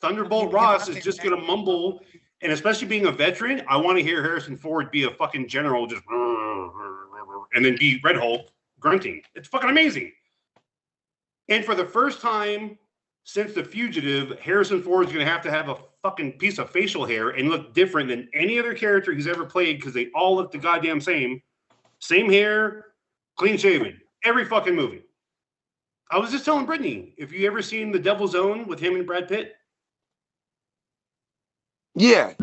Thunderbolt Ross is just going to mumble, and especially being a veteran, I want to hear Harrison Ford be a fucking general, just and then be Red Hulk grunting. It's fucking amazing. And for the first time since The Fugitive, Harrison Ford's going to have a fucking piece of facial hair and look different than any other character he's ever played, because they all look the goddamn same. Same hair, clean shaven, every fucking movie. I was just telling Brittany, if you ever seen The Devil's Own with him and Brad Pitt? Yeah.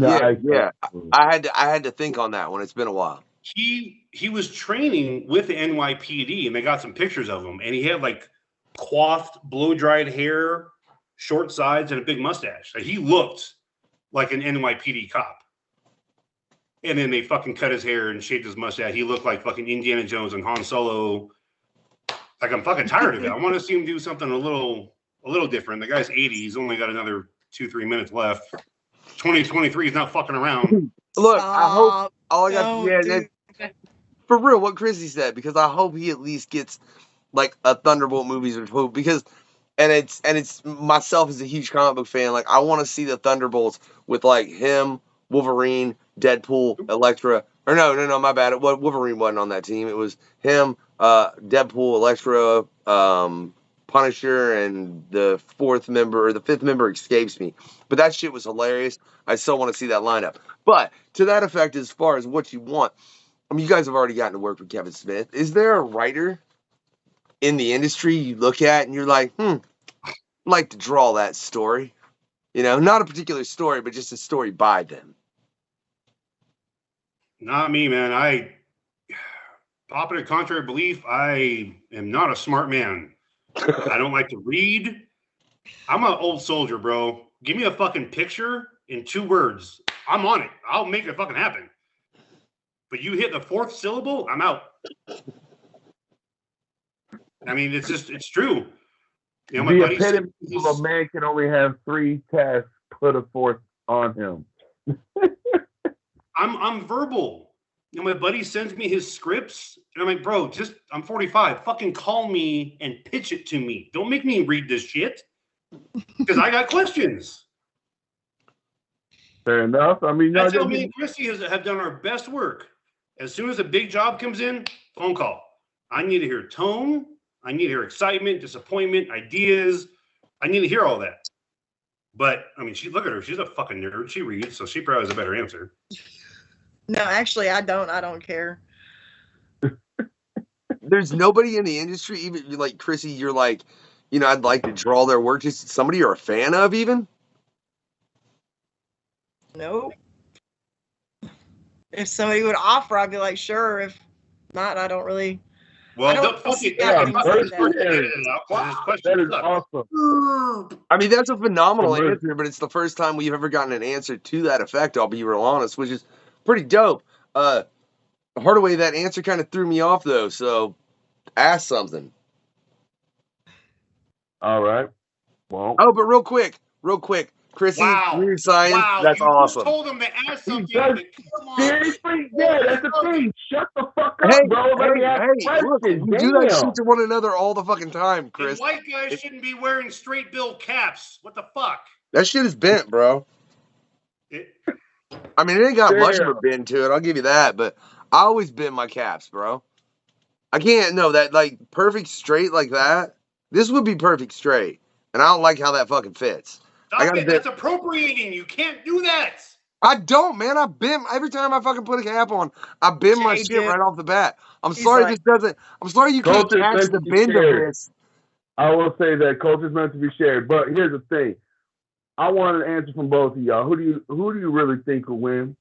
I had to think on that one. It's been a while. He was training with the NYPD, and they got some pictures of him, and he had like coiffed, blow-dried hair, short sides, and a big mustache. Like, he looked like an NYPD cop. And then they fucking cut his hair and shaved his mustache. He looked like fucking Indiana Jones and Han Solo. Like, I'm fucking tired of it. I want to see him do something a little different. The guy's 80. He's only got another 2-3 minutes left. 2023 is not fucking around. Look, I hope all I got. Don't Yeah, do for real, what Chrissy said, because I hope he at least gets like a Thunderbolt movies or two, because and it's myself as a huge comic book fan, like I want to see the Thunderbolts with like him, Wolverine, Deadpool, Elektra. Or no, my bad. Wolverine wasn't on that team. It was him, Deadpool, Elektra, Punisher, and the fifth member escapes me. But that shit was hilarious. I still want to see that lineup. But to that effect, as far as what you want, I mean, you guys have already gotten to work with Kevin Smith. Is there a writer in the industry you look at and you're like, I'd like to draw that story? You know, not a particular story, but just a story by them. Not me, man. Popular contrary belief, I am not a smart man. I don't like to read. I'm an old soldier, bro. Give me a fucking picture in 2 words. I'm on it. I'll make it fucking happen. But you hit the 4th syllable, I'm out. I mean, it's true. You know, my The buddy said, epitome of a man can only have 3 tasks put a 4th on him. I'm verbal. You know, my buddy sends me his scripts, and I'm like, bro, I'm 45. Fucking call me and pitch it to me. Don't make me read this shit. Because I got questions. Fair enough. I mean, That's how me and Chrissy have done our best work. As soon as a big job comes in, phone call. I need to hear tone. I need to hear excitement, disappointment, ideas. I need to hear all that. But, I mean, look at her. She's a fucking nerd. She reads, so she probably has a better answer. No, actually, I don't. I don't care. There's nobody in the industry, even like Chrissy, you're like, you know, I'd like to draw their work. Just somebody you're a fan of, even? Nope. If somebody would offer, I'd be like, sure. If not, I don't really. Well, fuck it. That is awesome. I mean, that's a phenomenal answer, but it's the first time we've ever gotten an answer to that effect, I'll be real honest, which is pretty dope. Hardaway, that answer kind of threw me off, though, so ask something. All right. Well. Oh, but real quick. Chrissy, weird science, that's awesome. You told him to ask something. Seriously? Yeah, that's the thing. Shut the fuck up, bro. Look, we do that shit to one another all the fucking time, Chris. And white guys shouldn't be wearing straight bill caps. What the fuck? That shit is bent, bro. I mean, it ain't got much of a bend to it, I'll give you that, but I always bend my caps, bro. I can't, that, like, perfect straight like that, this would be perfect straight, and I don't like how that fucking fits. That's appropriating. You can't do that. I don't, man. I bend every time I fucking put a cap on. I bend my shit right off the bat. I'm sorry this doesn't. I'm sorry you can't catch the bend of this. I will say that culture's meant to be shared, but here's the thing. I want an answer from both of y'all. Who do you really think will win?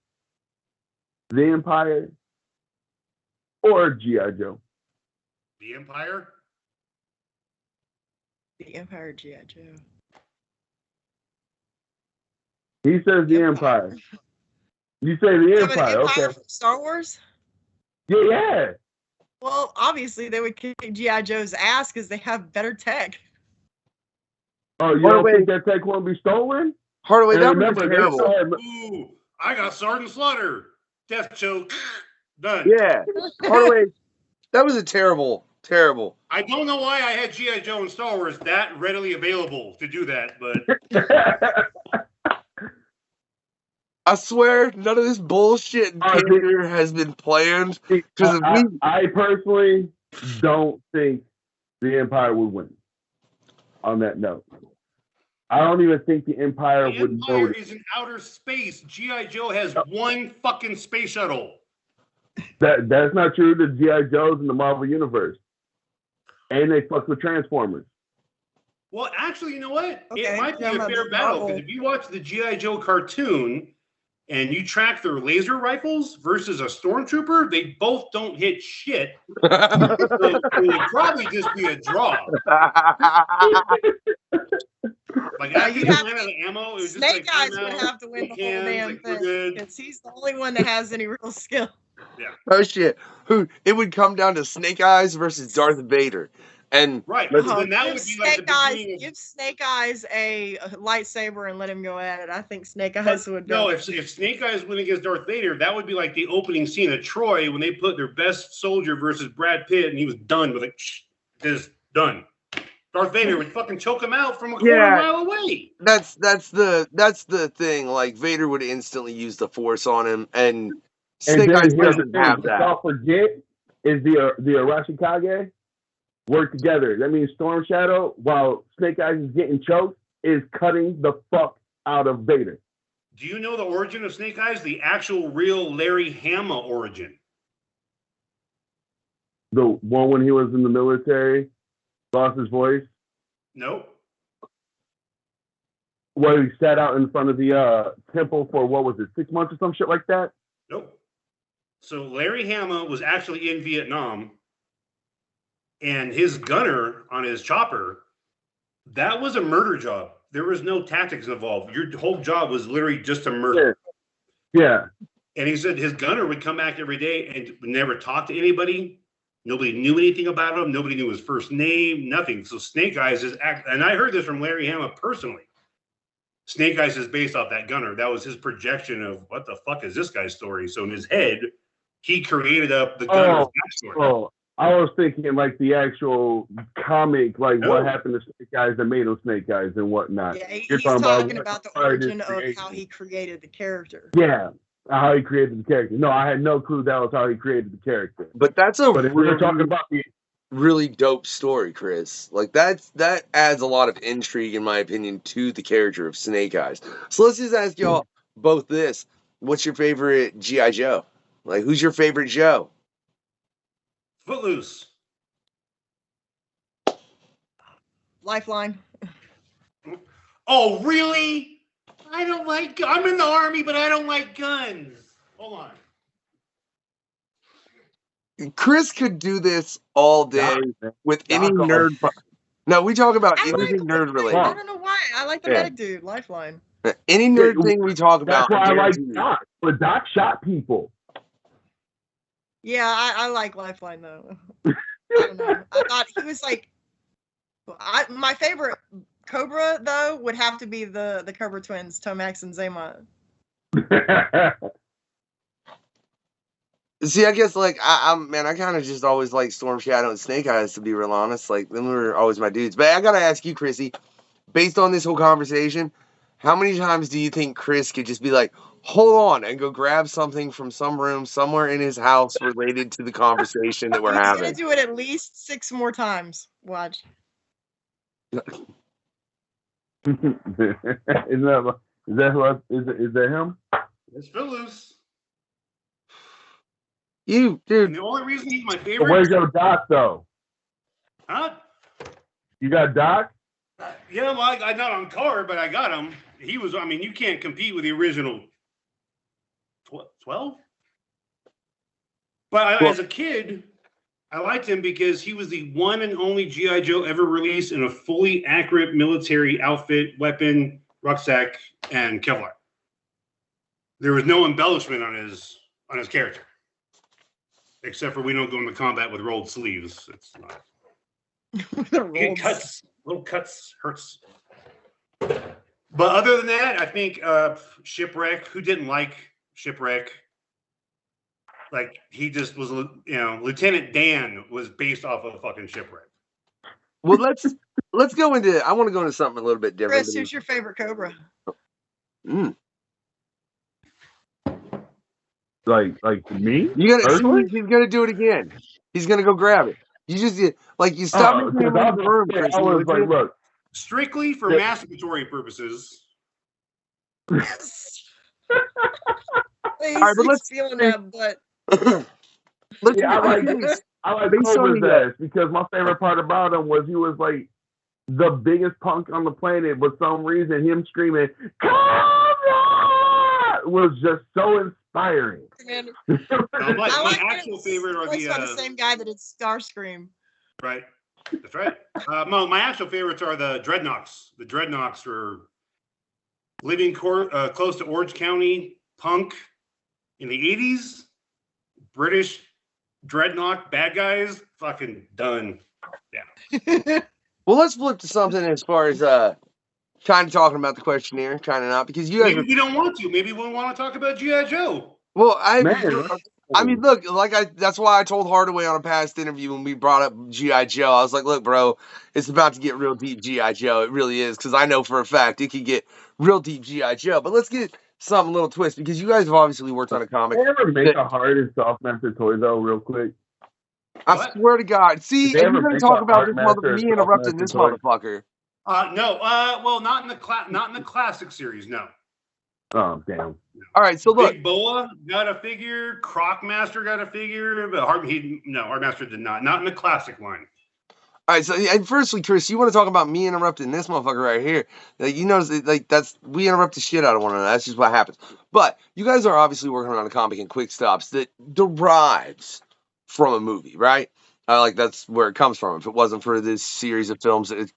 The Empire or G.I. Joe? The Empire. The Empire, G.I. Joe. He says the Empire. You say the Empire, okay. From Star Wars? Yeah. Well, obviously they would kick G.I. Joe's ass because they have better tech. Oh, you don't think that tech won't be stolen? Hardaway, that was terrible. Ooh, I got Sergeant Slaughter. Death choke. Done. Yeah. Hardaway, that was a terrible. I don't know why I had G.I. Joe and Star Wars that readily available to do that, but... I swear, none of this bullshit here has been planned. I personally don't think the Empire would win. On that note, I don't even think the Empire would. The Empire is in outer space. G.I. Joe has one fucking space shuttle. That's not true. The G.I. Joes in the Marvel Universe, and they fuck with Transformers. Well, actually, you know what? Okay, it might be a fair battle because if you watch the G.I. Joe cartoon and you track their laser rifles versus a stormtrooper, they both don't hit shit. So it would probably just be a draw. Like after you ran out of ammo, it was Snake just like Eyes would have to win the whole damn thing because he's the only one that has any real skill. Yeah. Oh shit! It would come down to Snake Eyes versus Darth Vader. And right, let's- then that would be like the beginning of... Give Snake Eyes a lightsaber and let him go at it. I think Snake Eyes would. No, if Snake Eyes went against Darth Vader, that would be like the opening scene of Troy when they put their best soldier versus Brad Pitt, and he was done with it. Just done. Darth Vader would fucking choke him out from a quarter mile away. That's the thing. Like Vader would instantly use the Force on him, and Snake Eyes doesn't have that. Don't forget is the Arashikage work together. That means Storm Shadow, while Snake Eyes is getting choked, is cutting the fuck out of Vader. Do you know the origin of Snake Eyes? The actual real Larry Hama origin. The one when he was in the military, lost his voice. Nope. Where he sat out in front of the temple for, what was it, 6 months or some shit like that? Nope. So Larry Hama was actually in Vietnam, and his gunner on his chopper, that was a murder job. There was no tactics involved. Your whole job was literally just to murder. Yeah. And he said his gunner would come back every day and would never talk to anybody. Nobody knew anything about him. Nobody knew his first name, nothing. So Snake Eyes is, and I heard this from Larry Hama personally. Snake Eyes is based off that gunner. That was his projection of what the fuck is this guy's story. So in his head, he created up the gunner's backstory. Oh, I was thinking like the actual comic, like what happened to Snake Eyes that made him Snake Eyes and whatnot. Yeah, he's talking about the origin of how he created the character. Yeah, how he created the character. No, I had no clue that was how he created the character. But that's we were talking about the really dope story, Chris. Like that adds a lot of intrigue, in my opinion, to the character of Snake Eyes. So let's just ask y'all both this: what's your favorite G.I. Joe? Like, who's your favorite Joe? Footloose. Lifeline. Oh, really? I don't like. I'm in the army, but I don't like guns. Hold on. Chris could do this all day with any nerd. No, we talk about anything nerd related. I don't know why. I like the medic dude, Lifeline. Any nerd thing we talk about. That's why I like Doc. But Doc shot people. Yeah, I like Lifeline though. I don't know. I thought he was like. My favorite Cobra though would have to be the Cobra twins, Tomax and Zaymont. See, I guess like I kind of just always like Storm Shadow and Snake Eyes, to be real honest. Like them were always my dudes. But I gotta ask you, Chrissy, based on this whole conversation, how many times do you think Chris could just be like, hold on, and go grab something from some room somewhere in his house related to the conversation that we're having? He's gonna do it at least 6 more times. Watch. Is that him? It's Footloose. You, dude. And the only reason he's my favorite. Where's your Doc though? Huh? You got Doc? Yeah, well, I not on card, but I got him. He was. I mean, you can't compete with the original 12. But as a kid, I liked him because he was the one and only G.I. Joe ever released in a fully accurate military outfit, weapon, rucksack, and Kevlar. There was no embellishment on his character, except for we don't go into combat with rolled sleeves. It's not. Little cuts hurts. But other than that, I think Shipwreck. Who didn't like Shipwreck? Like he just was, Lieutenant Dan was based off of fucking Shipwreck. Well, let's go into. I want to go into something a little bit different. Chris, who's your favorite Cobra? Like me? You gotta. He's gonna do it again. He's gonna go grab it. You just you stop making him in the room, Chris. I was like, look, strictly for masturbatory purposes. All right, but let's feeling that butt. I like Cobra's ass because my favorite part about him was he was like the biggest punk on the planet, but some reason him screaming Cobra was just so inspiring. My actual favorite are the same guy that did Starscream. Right, that's right. My actual favorites are the Dreadnoks. The Dreadnoks were living close to Orange County, punk in the 80s. British Dreadnought bad guys, fucking done. Well, let's flip to something as far as kind of talking about the questionnaire, kind of not, because you guys. Maybe we don't want to. Maybe we want to talk about G.I. Joe. Well, I mean, look, that's why I told Hardaway on a past interview when we brought up G.I. Joe. I was like, look, bro, it's about to get real deep G.I. Joe. It really is, because I know for a fact it could get real deep G.I. Joe. But let's get something a little twist, because you guys have obviously worked on a comic. Did they ever make a hard and soft master toy, though, real quick? I swear to God. See, and you're going to talk about this me interrupting this motherfucker. No. Well, not in the classic series, no. Oh, damn. All right, so look. Big Boa got a figure. Crocmaster got a figure. But Hardmaster did not. Not in the classic line. All right, so and firstly, Chris, you want to talk about me interrupting this motherfucker right here? Like, you notice, we interrupt the shit out of one another. That's just what happens. But you guys are obviously working on a comic in Quick Stops that derives from a movie, right? That's where it comes from. If it wasn't for this series of films that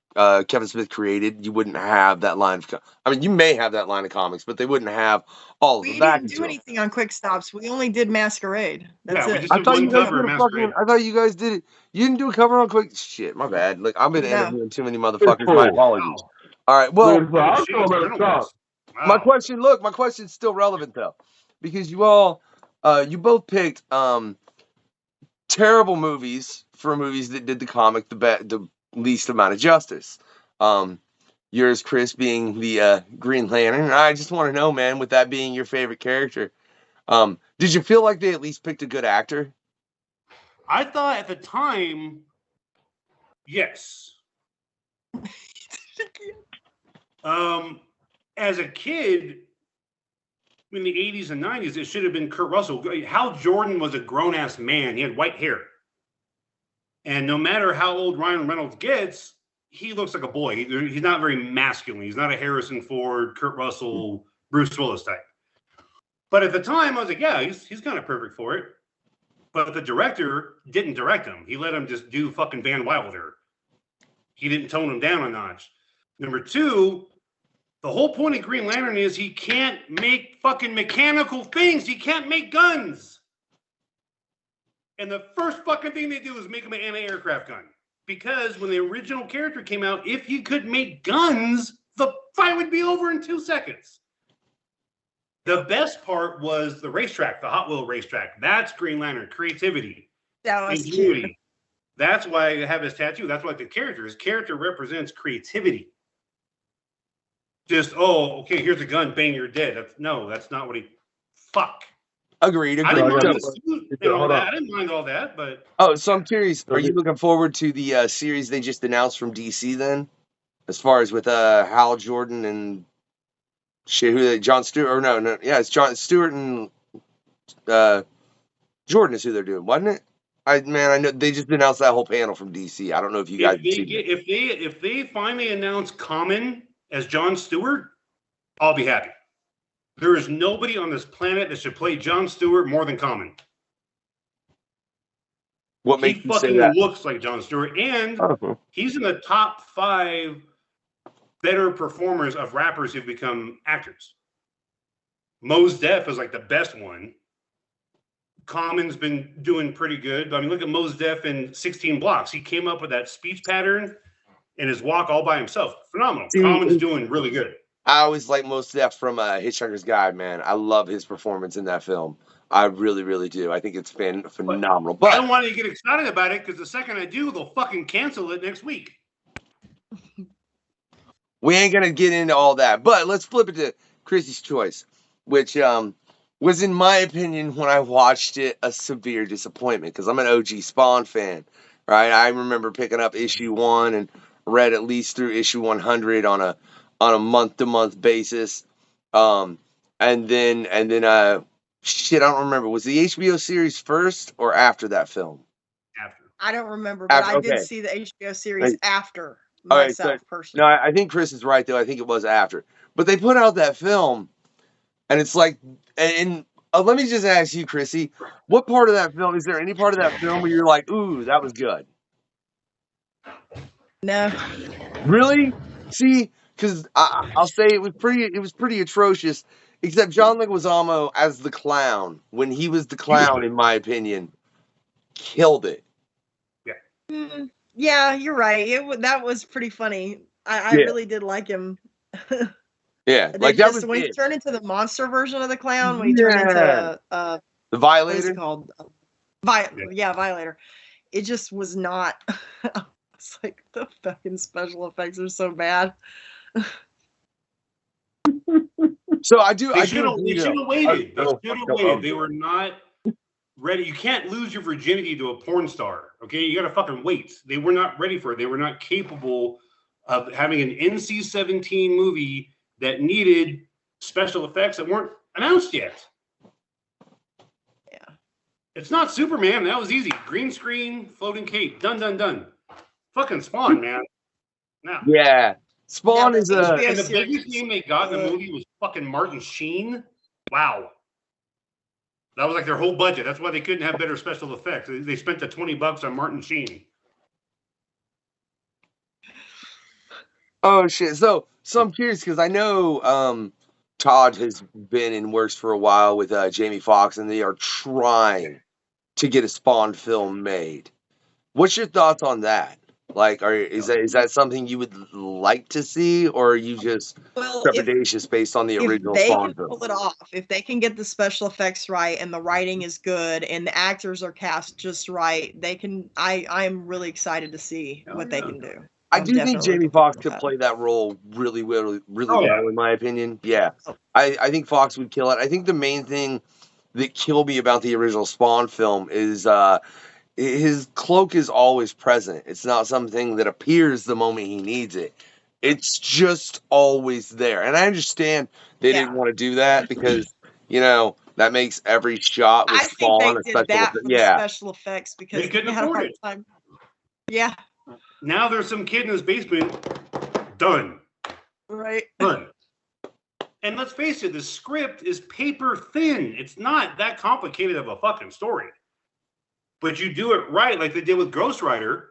Kevin Smith created, you wouldn't have that line of. I mean, you may have that line of comics, but they wouldn't have all of them. We didn't do anything on Quick Stops. We only did Masquerade. That's it. I thought you guys did it. You didn't do a cover on Quick. Shit, my bad. Look, I've been interviewing too many motherfuckers. My apologies. All right. Well, my question's still relevant though, because you all, you both picked terrible movies for movies that did the comic the least amount of justice. Yours, Chris, being the Green Lantern. And I just want to know, man, with that being your favorite character, did you feel like they at least picked a good actor? I thought at the time, yes. As a kid, in the 80s and 90s, it should have been Kurt Russell. Hal Jordan was a grown-ass man. He had white hair. And no matter how old Ryan Reynolds gets, he looks like a boy. He's not very masculine. He's not a Harrison Ford, Kurt Russell, Bruce Willis type. But at the time, I was like, yeah, he's kind of perfect for it. But the director didn't direct him. He let him just do fucking Van Wilder. He didn't tone him down a notch. Number two, the whole point of Green Lantern is he can't make fucking mechanical things. He can't make guns. And the first fucking thing they do is make him an anti-aircraft gun. Because when the original character came out, if he could make guns, the fight would be over in 2 seconds. The best part was the racetrack, the Hot Wheel racetrack. That's Green Lantern, creativity. That was cute. That's why I have his tattoo. That's why his character represents creativity. Just, okay, here's a gun, bang, you're dead. That's not what he. Fuck. Agreed. I didn't mind the suit and all that. I didn't mind all that, but. Oh, so I'm curious. Are you looking forward to the series they just announced from DC then? As far as with Hal Jordan and shit, John Stewart, or no, yeah, it's John Stewart and Jordan is who they're doing, wasn't it? I know they just announced that whole panel from DC. I don't know if you guys. If they finally announce Common as John Stewart, I'll be happy. There is nobody on this planet that should play John Stewart more than Common. What makes you say that? He fucking looks like John Stewart, and he's in the top 5 better performers of rappers who've become actors. Mos Def is like the best one. Common's been doing pretty good. I mean, look at Mos Def in 16 Blocks. He came up with that speech pattern and his walk all by himself. Phenomenal. Common's doing really good. I always like Mos Def from Hitchhiker's Guide, man. I love his performance in that film. I really, really do. I think it's phenomenal. But I don't want to get excited about it because the second I do, they'll fucking cancel it next week. We ain't going to get into all that. But let's flip it to Chrissy's choice, which was, in my opinion, when I watched it, a severe disappointment because I'm an OG Spawn fan, right? I remember picking up issue 1 and read at least through issue 100 on a month-to-month basis. And then shit, I don't remember. Was the HBO series first or after that film? After. I don't remember, but I did see the HBO series after myself personally. No, I think Chris is right, though. I think it was after. But they put out that film, and it's like, and let me just ask you, Chrissy, what part of that film, is there any part of that film where you're like, ooh, that was good? No. Really? See, because I'll say it was pretty atrocious, except John Leguizamo as the clown, when he was the clown, in my opinion, killed it. Yeah. Yeah, you're right. That was pretty funny. I Yeah. really did like him. Yeah, They like that just was when he it. turned into the monster version of the clown, when he turned into The what is Violator. it called? Violator. It just was not. It's like the fucking special effects are so bad. So I do. They I should do. have agree, waited. They though. should have waited. They were not ready. You can't lose your virginity to a porn star. Okay, you got to fucking wait. They were not ready for it. They were not capable of having an NC-17 movie that needed special effects that weren't announced yet. Yeah. It's not Superman. That was easy. Green screen, floating cape. Done. Fucking Spawn, man. Now. Yeah. Spawn is a. And the biggest name they got in the movie was fucking Martin Sheen. Wow. That was like their whole budget. That's why they couldn't have better special effects. They spent the $20 on Martin Sheen. Oh shit! So I'm curious because I know Todd has been in works for a while with Jamie Foxx, and they are trying to get a Spawn film made. What's your thoughts on that? Like, is that something you would like to see, or are you just trepidatious based on the original Spawn film? If they can pull it off, if they can get the special effects right and the writing is good and the actors are cast just right, they can. I am really excited to see what they can do. I do think Jamie Foxx could play that role really well, in my opinion. Yeah. I think Foxx would kill it. I think the main thing that killed me about the original Spawn film is his cloak is always present. It's not something that appears the moment he needs it. It's just always there. And I understand they didn't want to do that because, that makes every shot with Spawn a special effect. Special effects because they couldn't afford it. Time. Yeah. Now there's some kid in his basement. Done. Right. Done. And let's face it, the script is paper thin. It's not that complicated of a fucking story. But you do it right, like they did with Ghost Rider.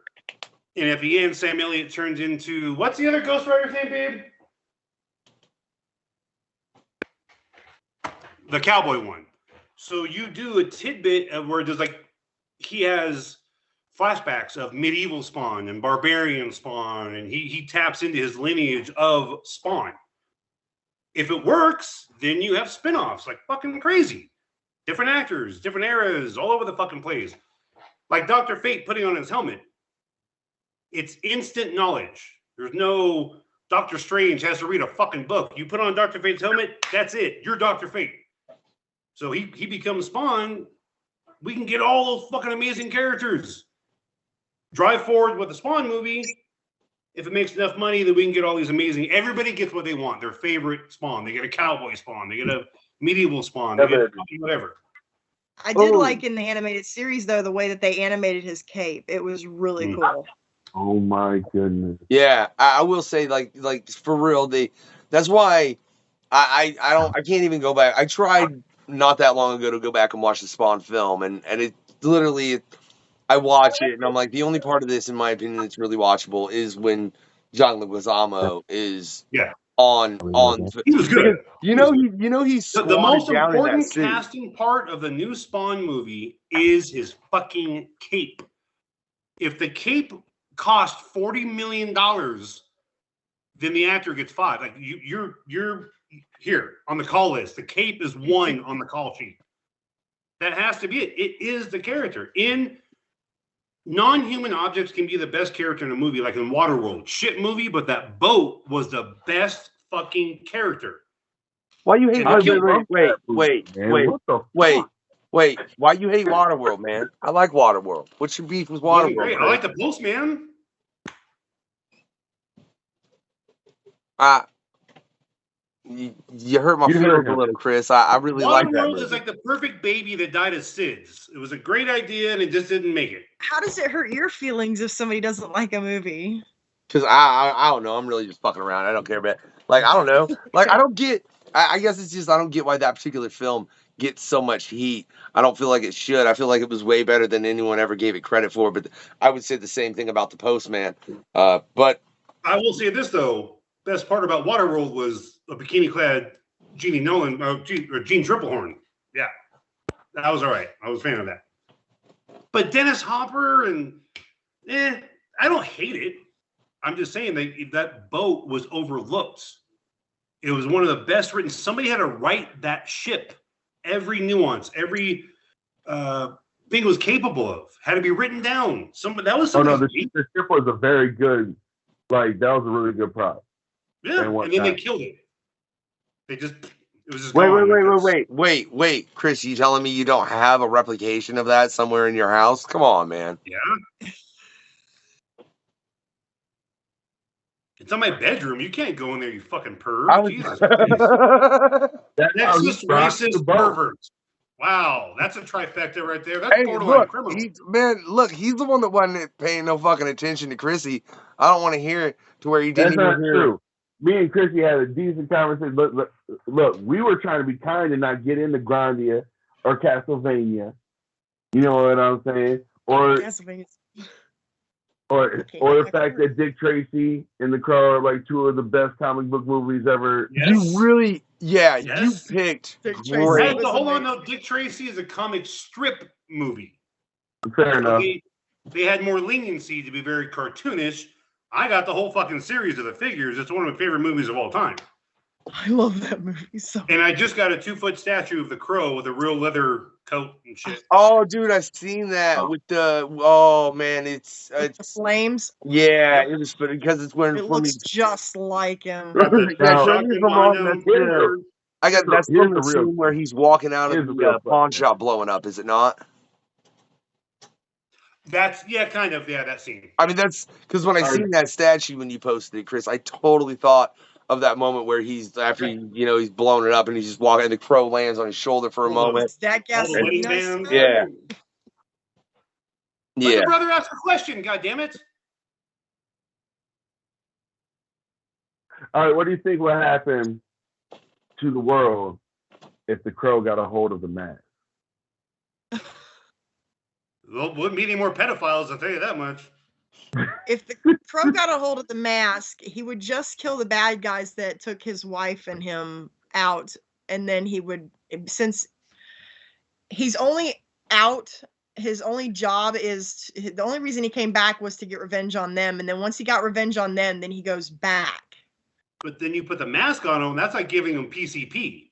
And at the end, Sam Elliott turns into, what's the other Ghost Rider's name, babe? The cowboy one. So you do a tidbit of where there's like, he has flashbacks of medieval Spawn and barbarian Spawn, and he taps into his lineage of Spawn. If it works, then you have spin-offs like fucking crazy. Different actors, different eras, all over the fucking place. Like Dr. Fate putting on his helmet. It's instant knowledge. There's no Dr. Strange has to read a fucking book. You put on Dr. Fate's helmet, that's it. You're Dr. Fate. So he becomes Spawn. We can get all those fucking amazing characters. Drive forward with the Spawn movie. If it makes enough money, then we can get all these amazing. Everybody gets what they want. Their favorite Spawn. They get a cowboy Spawn. They get a medieval Spawn. They get whatever. I did like in the animated series though the way that they animated his cape. It was really cool. Oh my goodness. Yeah, I will say like for real. That's why I can't even go back. I tried not that long ago to go back and watch the Spawn film, and it literally. I watch it and I'm like, the only part of this, in my opinion, that's really watchable is when John Leguizamo is on. He was good. He's the most important casting part of the new Spawn movie is his fucking cape. If the cape cost $40 million, then the actor gets $5. Like you're here on the call list. The cape is 1 on the call sheet. That has to be it. It is the character. In non-human objects can be the best character in a movie, like in Waterworld. Shit movie, but that boat was the best fucking character. Why you hate? Wait. Why you hate Waterworld, man? I like Waterworld. What's your beef with Waterworld? I like the Postman. You hurt my feelings a little, Chris. I really like that. Waterworld is like the perfect baby that died of SIDS. It was a great idea and it just didn't make it. How does it hurt your feelings if somebody doesn't like a movie? Because I don't know. I'm really just fucking around. I don't care about I don't know. I don't get. I guess it's just I don't get why that particular film gets so much heat. I don't feel like it should. I feel like it was way better than anyone ever gave it credit for. But I would say the same thing about The Postman. But I will say this though. Best part about Waterworld was a bikini-clad Jeannie Nolan or Jean Triplehorn. Yeah, that was all right. I was a fan of that. But Dennis Hopper and I don't hate it. I'm just saying that boat was overlooked. It was one of the best written. Somebody had to write that ship. Every nuance, every thing it was capable of had to be written down. That was something. Oh no, the ship was a very good, that was a really good prop. Yeah, and then they killed it. It was just gone. Wait, Chris, you telling me you don't have a replication of that somewhere in your house? Come on, man. Yeah. It's on my bedroom. You can't go in there, you fucking perv. Jesus Christ. That's just racist pervert. Wow, that's a trifecta right there. That's borderline criminal. He's the one that wasn't paying no fucking attention to Chrissy. I don't want to hear it to where he didn't even hear true. Me and Chrissy had a decent conversation. Look, we were trying to be kind and not get into Grandia or Castlevania. You know what I'm saying? Or the fact that Dick Tracy and The Crow are like two of the best comic book movies ever. Yes. You really, you picked great. Hold on, no, Dick Tracy is a comic strip movie. Fair enough. They had more leniency to be very cartoonish. I got the whole fucking series of the figures. It's one of my favorite movies of all time. I love that movie so. And I just got a 2-foot statue of the Crow with a real leather coat and shit. Oh, dude, I've seen that with the. Oh man, it's the flames. Yeah, it was because it's when it looks just like him. I got that's from the scene where he's walking out of the pawn shop blowing up. Is it not? That's kind of that scene. I mean, that's because when I seen that statue when you posted it, Chris, I totally thought of that moment where he's after he's blown it up and he's just walking and the crow lands on his shoulder for a moment. That gas. Yeah. Let your brother ask a question. God damn it! All right, what do you think will happen to the world if the Crow got a hold of the mask? Well, wouldn't be any more pedophiles, I'll tell you that much. If the Crow got a hold of the mask, he would just kill the bad guys that took his wife and him out, and then he would, since he's only out, his only job is, the only reason he came back was to get revenge on them, and then once he got revenge on them, then he goes back. But then you put the mask on him, that's like giving him PCP.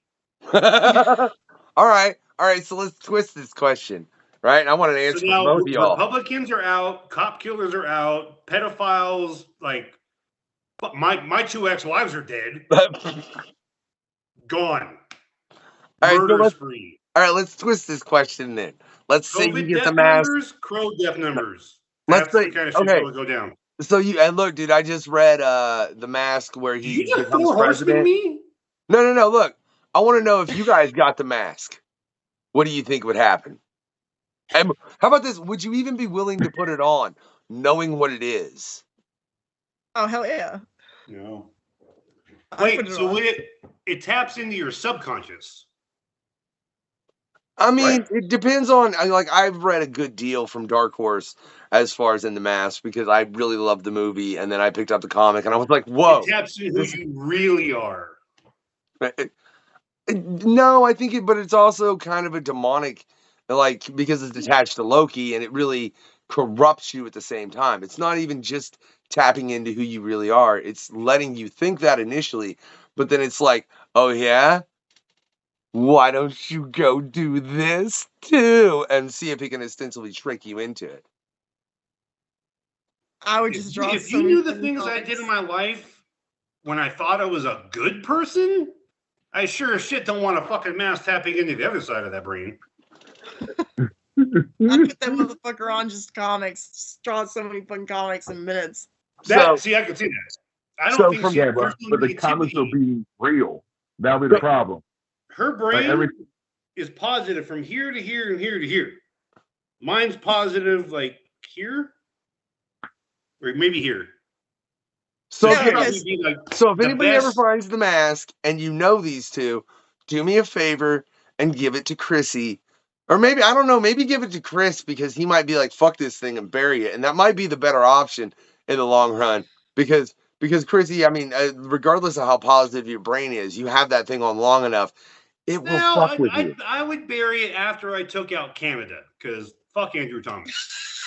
All right, so let's twist this question. Right, I want an answer from both of y'all. Republicans are out, cop killers are out, pedophiles, my 2 ex-wives are dead. Gone. Murder's free. All right, let's twist this question then. Let's say you get the mask. Crow death numbers. Let's say, the kind of shit that will go down. So and look, dude, I just read the mask where he becomes president. Me? No. Look, I want to know if you guys got the mask. What do you think would happen? And how about this? Would you even be willing to put it on, knowing what it is? Oh, hell yeah. No. Wait, so it taps into your subconscious. I mean, It depends on, I've read a good deal from Dark Horse as far as in the mask because I really loved the movie, and then I picked up the comic, and I was like, whoa. It taps into who you really are. No, I think but it's also kind of a demonic, because it's attached to Loki and it really corrupts you at the same time. It's not even just tapping into who you really are. It's letting you think that initially, but then it's like, oh yeah? Why don't you go do this too? And see if he can ostensibly trick you into it. I would just draw. If you knew the things I did in my life when I thought I was a good person, I sure as shit don't want a fucking mask tapping into the other side of that brain. I put that motherfucker on just comics. Just draw so many fucking comics in minutes. I can see that. I don't think but the comics will be real. That'll be the problem. Her brain is positive from here to here and here to here. Mine's positive here, or maybe here. So if anybody ever finds the mask and you know these two, do me a favor and give it to Chrissy. Or maybe, I don't know, maybe give it to Chris because he might be like, fuck this thing and bury it. And that might be the better option in the long run. Because Chrissy, I mean, regardless of how positive your brain is, you have that thing on long enough, it will fuck with you. I would bury it after I took out Canada because fuck Andrew Thomas.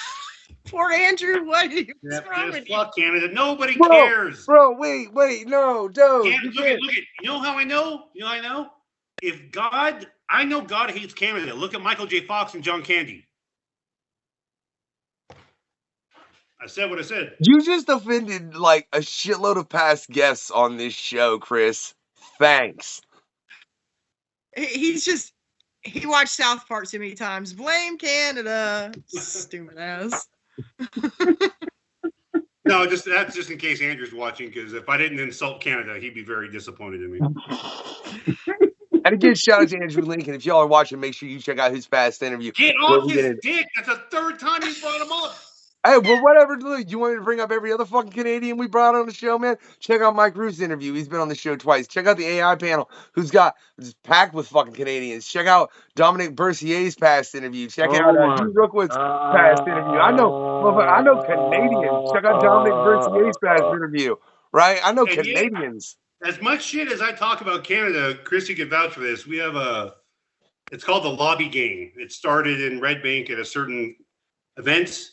Poor Andrew. What are you That's wrong just with you? fuck Canada. Nobody Bro, cares. Bro, wait, no, don't. Canada, You look can't. at. You know how I know? You know how I know? If God, I know God hates Canada. Look at Michael J. Fox and John Candy. I said what I said. You just offended like a shitload of past guests on this show, Chris. Thanks. He's just, he watched South Park too many times. Blame Canada. Stupid ass. No, that's just in case Andrew's watching, because if I didn't insult Canada, he'd be very disappointed in me. And again, shout out to Andrew Lincoln. If y'all are watching, make sure you check out his past interview. Get off his dick. That's the third time you brought him up. Hey, well, whatever. Look, you want me to bring up every other fucking Canadian we brought on the show, man? Check out Mike Root's interview. He's been on the show twice. Check out the AI panel, who's got just packed with fucking Canadians. Check out Dominic Bercier's past interview. Check out Hugh Rookwood's past interview. I know Canadians. Check out Dominic Bercier's past interview. Right? I know Canadians. As much shit as I talk about Canada, Chrissy can vouch for this. We have it's called the Lobby Game. It started in Red Bank at a certain event.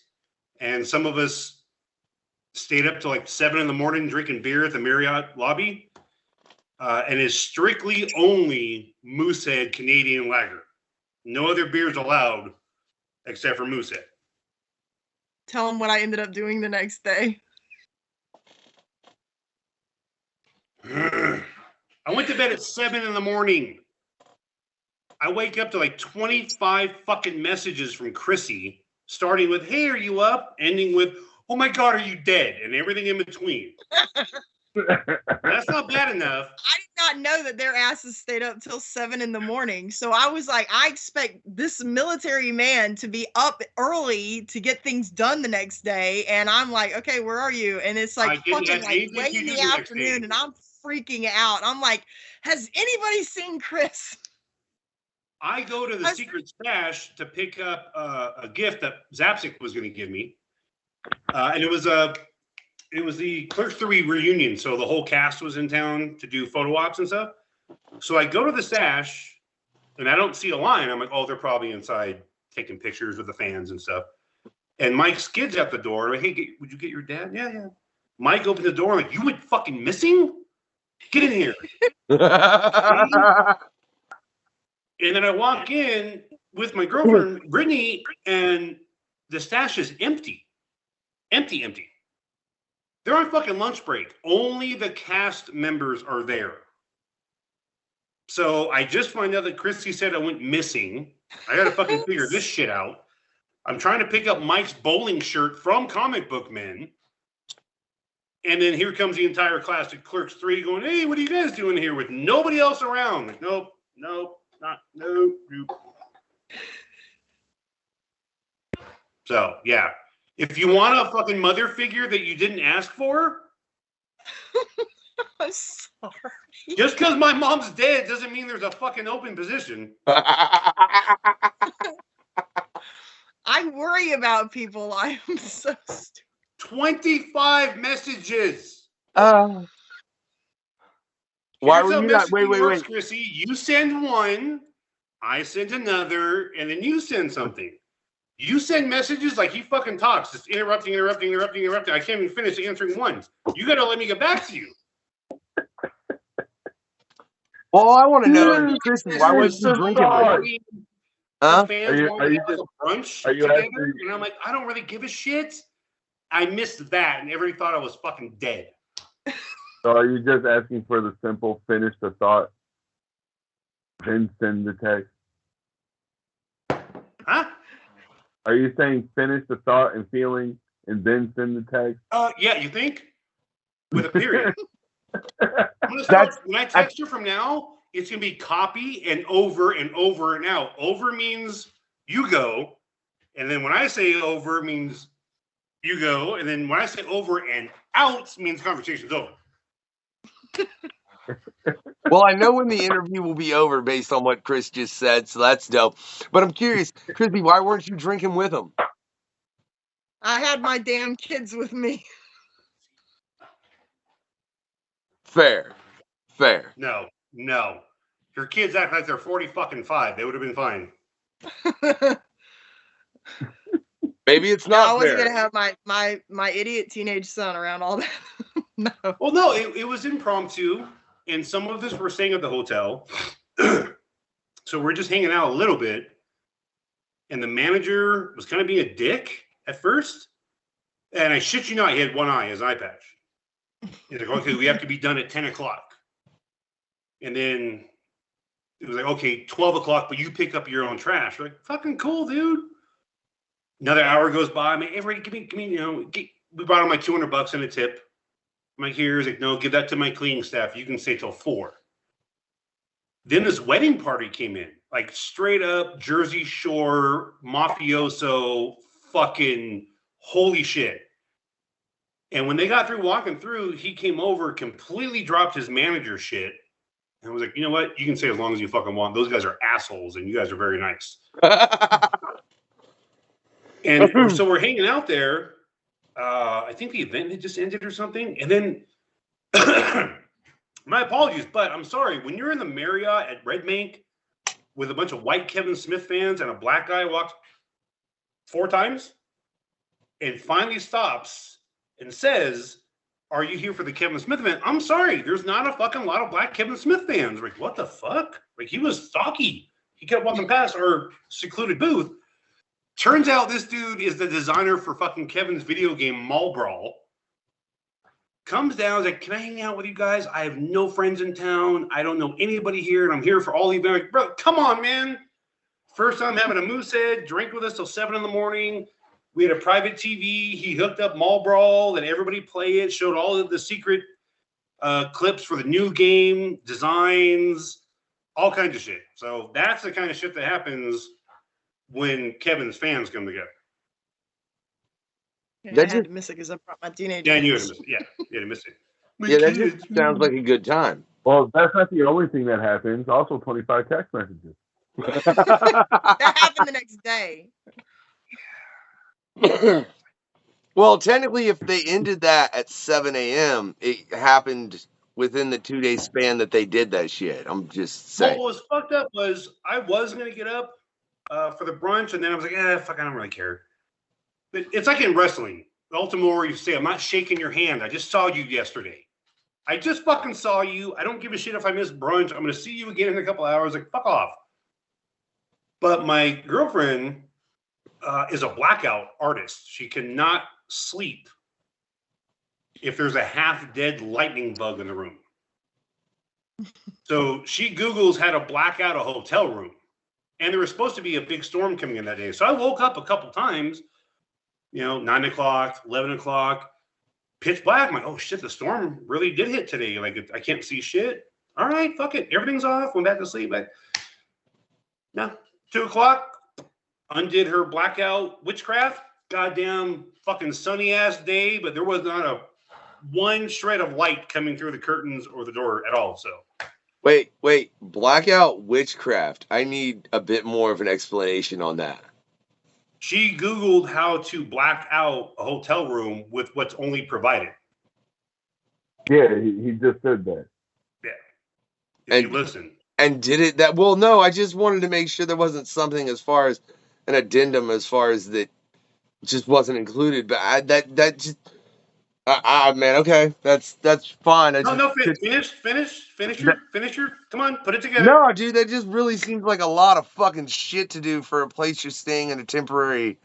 And some of us stayed up till like 7 a.m. drinking beer at the Marriott lobby. And is strictly only Moosehead Canadian lager. No other beers allowed except for Moosehead. Tell him what I ended up doing the next day. I went to bed at 7 a.m. I wake up to like 25 fucking messages from Chrissy. Starting with, hey, are you up? Ending with, oh my God, are you dead? And everything in between. That's not bad enough. I did not know that their asses stayed up till 7 a.m. So I was like, I expect this military man to be up early to get things done the next day. And I'm like, okay, where are you? And it's like fucking like late in the afternoon and I'm freaking out. I'm like, has anybody seen Chris? I go to the secret stash to pick up a gift that Zapsik was going to give me, and it was the Clerks 3 reunion. So the whole cast was in town to do photo ops and stuff. So I go to the stash, and I don't see a line. I'm like, oh, they're probably inside taking pictures with the fans and stuff. And Mike skids out the door. Like, hey, would you get your dad? Yeah. Mike opens the door. I'm like, you went fucking missing? Get in here. And then I walk in with my girlfriend, Brittany, and the stash is empty. Empty. They're on fucking lunch break. Only the cast members are there. So I just find out that Chrissy said I went missing. I got to fucking figure this shit out. I'm trying to pick up Mike's bowling shirt from Comic Book Men. And then here comes the entire class of Clerks 3 going, hey, what are you guys doing here with nobody else around? Like, nope. So, yeah. If you want a fucking mother figure that you didn't ask for, I'm sorry. Just because my mom's dead doesn't mean there's a fucking open position. I worry about people. I am so stupid. 25 messages. Why were you not? Wait. Chrissy, you send one, I send another, and then you send something. You send messages like he fucking talks, just interrupting. I can't even finish answering one. You got to let me get back to you. Well, I want to know, Chrissy, why was you drinking with me? Huh? Are you just brunch together? And I'm like, I don't really give a shit. I missed that, and everybody thought I was fucking dead. So are you just asking for the simple finish the thought, then send the text? Huh? Are you saying finish the thought and feeling and then send the text? Yeah, you think? With a period. When I text you from now, it's going to be copy and over and over and out. Over means you go. And then when I say over, it means you go. And then when I say over and out, means conversation's over. Well, I know when the interview will be over based on what Chris just said, so that's dope. But I'm curious, Chrissy, why weren't you drinking with him? I had my damn kids with me. Fair. No. Your kids act like they're 40 fucking 5. They would have been fine. Maybe it's No, not I wasn't fair. gonna have my idiot teenage son around all that. No. Well, no, it was impromptu, and some of us were staying at the hotel. So we're just hanging out a little bit, and the manager was kind of being a dick at first. And I shit you not, he had one eye, his eye patch. He's like, okay, we have to be done at 10 o'clock. And then it was like, okay, 12 o'clock, but you pick up your own trash. We're like, fucking cool, dude. Another hour goes by. I'm like, hey, Ray, give me, we brought him like $200 in a tip. I'm like, here's like, no, give that to my cleaning staff. You can stay till 4. Then this wedding party came in, like straight up Jersey Shore mafioso, fucking holy shit. And when they got through walking through, he came over, completely dropped his manager shit, and was like, you know what? You can stay as long as you fucking want. Those guys are assholes, and you guys are very nice. And so we're hanging out there. I think the event had just ended or something. And then, my apologies, but I'm sorry. When you're in the Marriott at Red Bank with a bunch of white Kevin Smith fans and a black guy walks 4 times and finally stops and says, are you here for the Kevin Smith event? I'm sorry. There's not a fucking lot of black Kevin Smith fans. Like, what the fuck? Like, he was stalky. He kept walking past our secluded booth. Turns out this dude is the designer for fucking Kevin's video game Mall Brawl. Comes down, is like, can I hang out with you guys? I have no friends in town. I don't know anybody here, and I'm here for all the events. Like, bro, come on, man. First time having a moose head, drank with us till 7 in the morning. We had a private TV. He hooked up Mall Brawl, let everybody play it, showed all of the secret clips for the new game, designs, all kinds of shit. So that's the kind of shit that happens when Kevin's fans come together. I had to miss it because I brought my teenager. Yeah, you had to miss it. Yeah, you had to miss it. Yeah, that just sounds like a good time. Well, that's not the only thing that happens. Also, 25 text messages. That happened the next day. Well, technically, if they ended that at 7 a.m., it happened within the 2-day span that they did that shit. I'm just saying. What was fucked up was I was going to get up for the brunch, and then I was like, fuck, I don't really care. But it's like in wrestling. Ultimate where you say, I'm not shaking your hand. I just saw you yesterday. I just fucking saw you. I don't give a shit if I miss brunch. I'm going to see you again in a couple hours. Like, fuck off. But my girlfriend is a blackout artist. She cannot sleep if there's a half-dead lightning bug in the room. So she Googles how to black out a hotel room. And there was supposed to be a big storm coming in that day. So I woke up a couple times, 9 o'clock, 11 o'clock, pitch black. I'm like, oh shit, the storm really did hit today. Like, I can't see shit. All right, fuck it. Everything's off. Went back to sleep. No, 2 o'clock, undid her blackout witchcraft. Goddamn fucking sunny ass day, but there was not a one shred of light coming through the curtains or the door at all. So wait, blackout witchcraft. I need a bit more of an explanation on that. She Googled how to black out a hotel room with what's only provided. Yeah, he just said that. Yeah. If you listen. And did it that well? No, I just wanted to make sure there wasn't something as far as an addendum as far as that just wasn't included. But that just man, okay, that's fine. Finish your. Come on, put it together. No, dude, that just really seems like a lot of fucking shit to do for a place you're staying on a temporary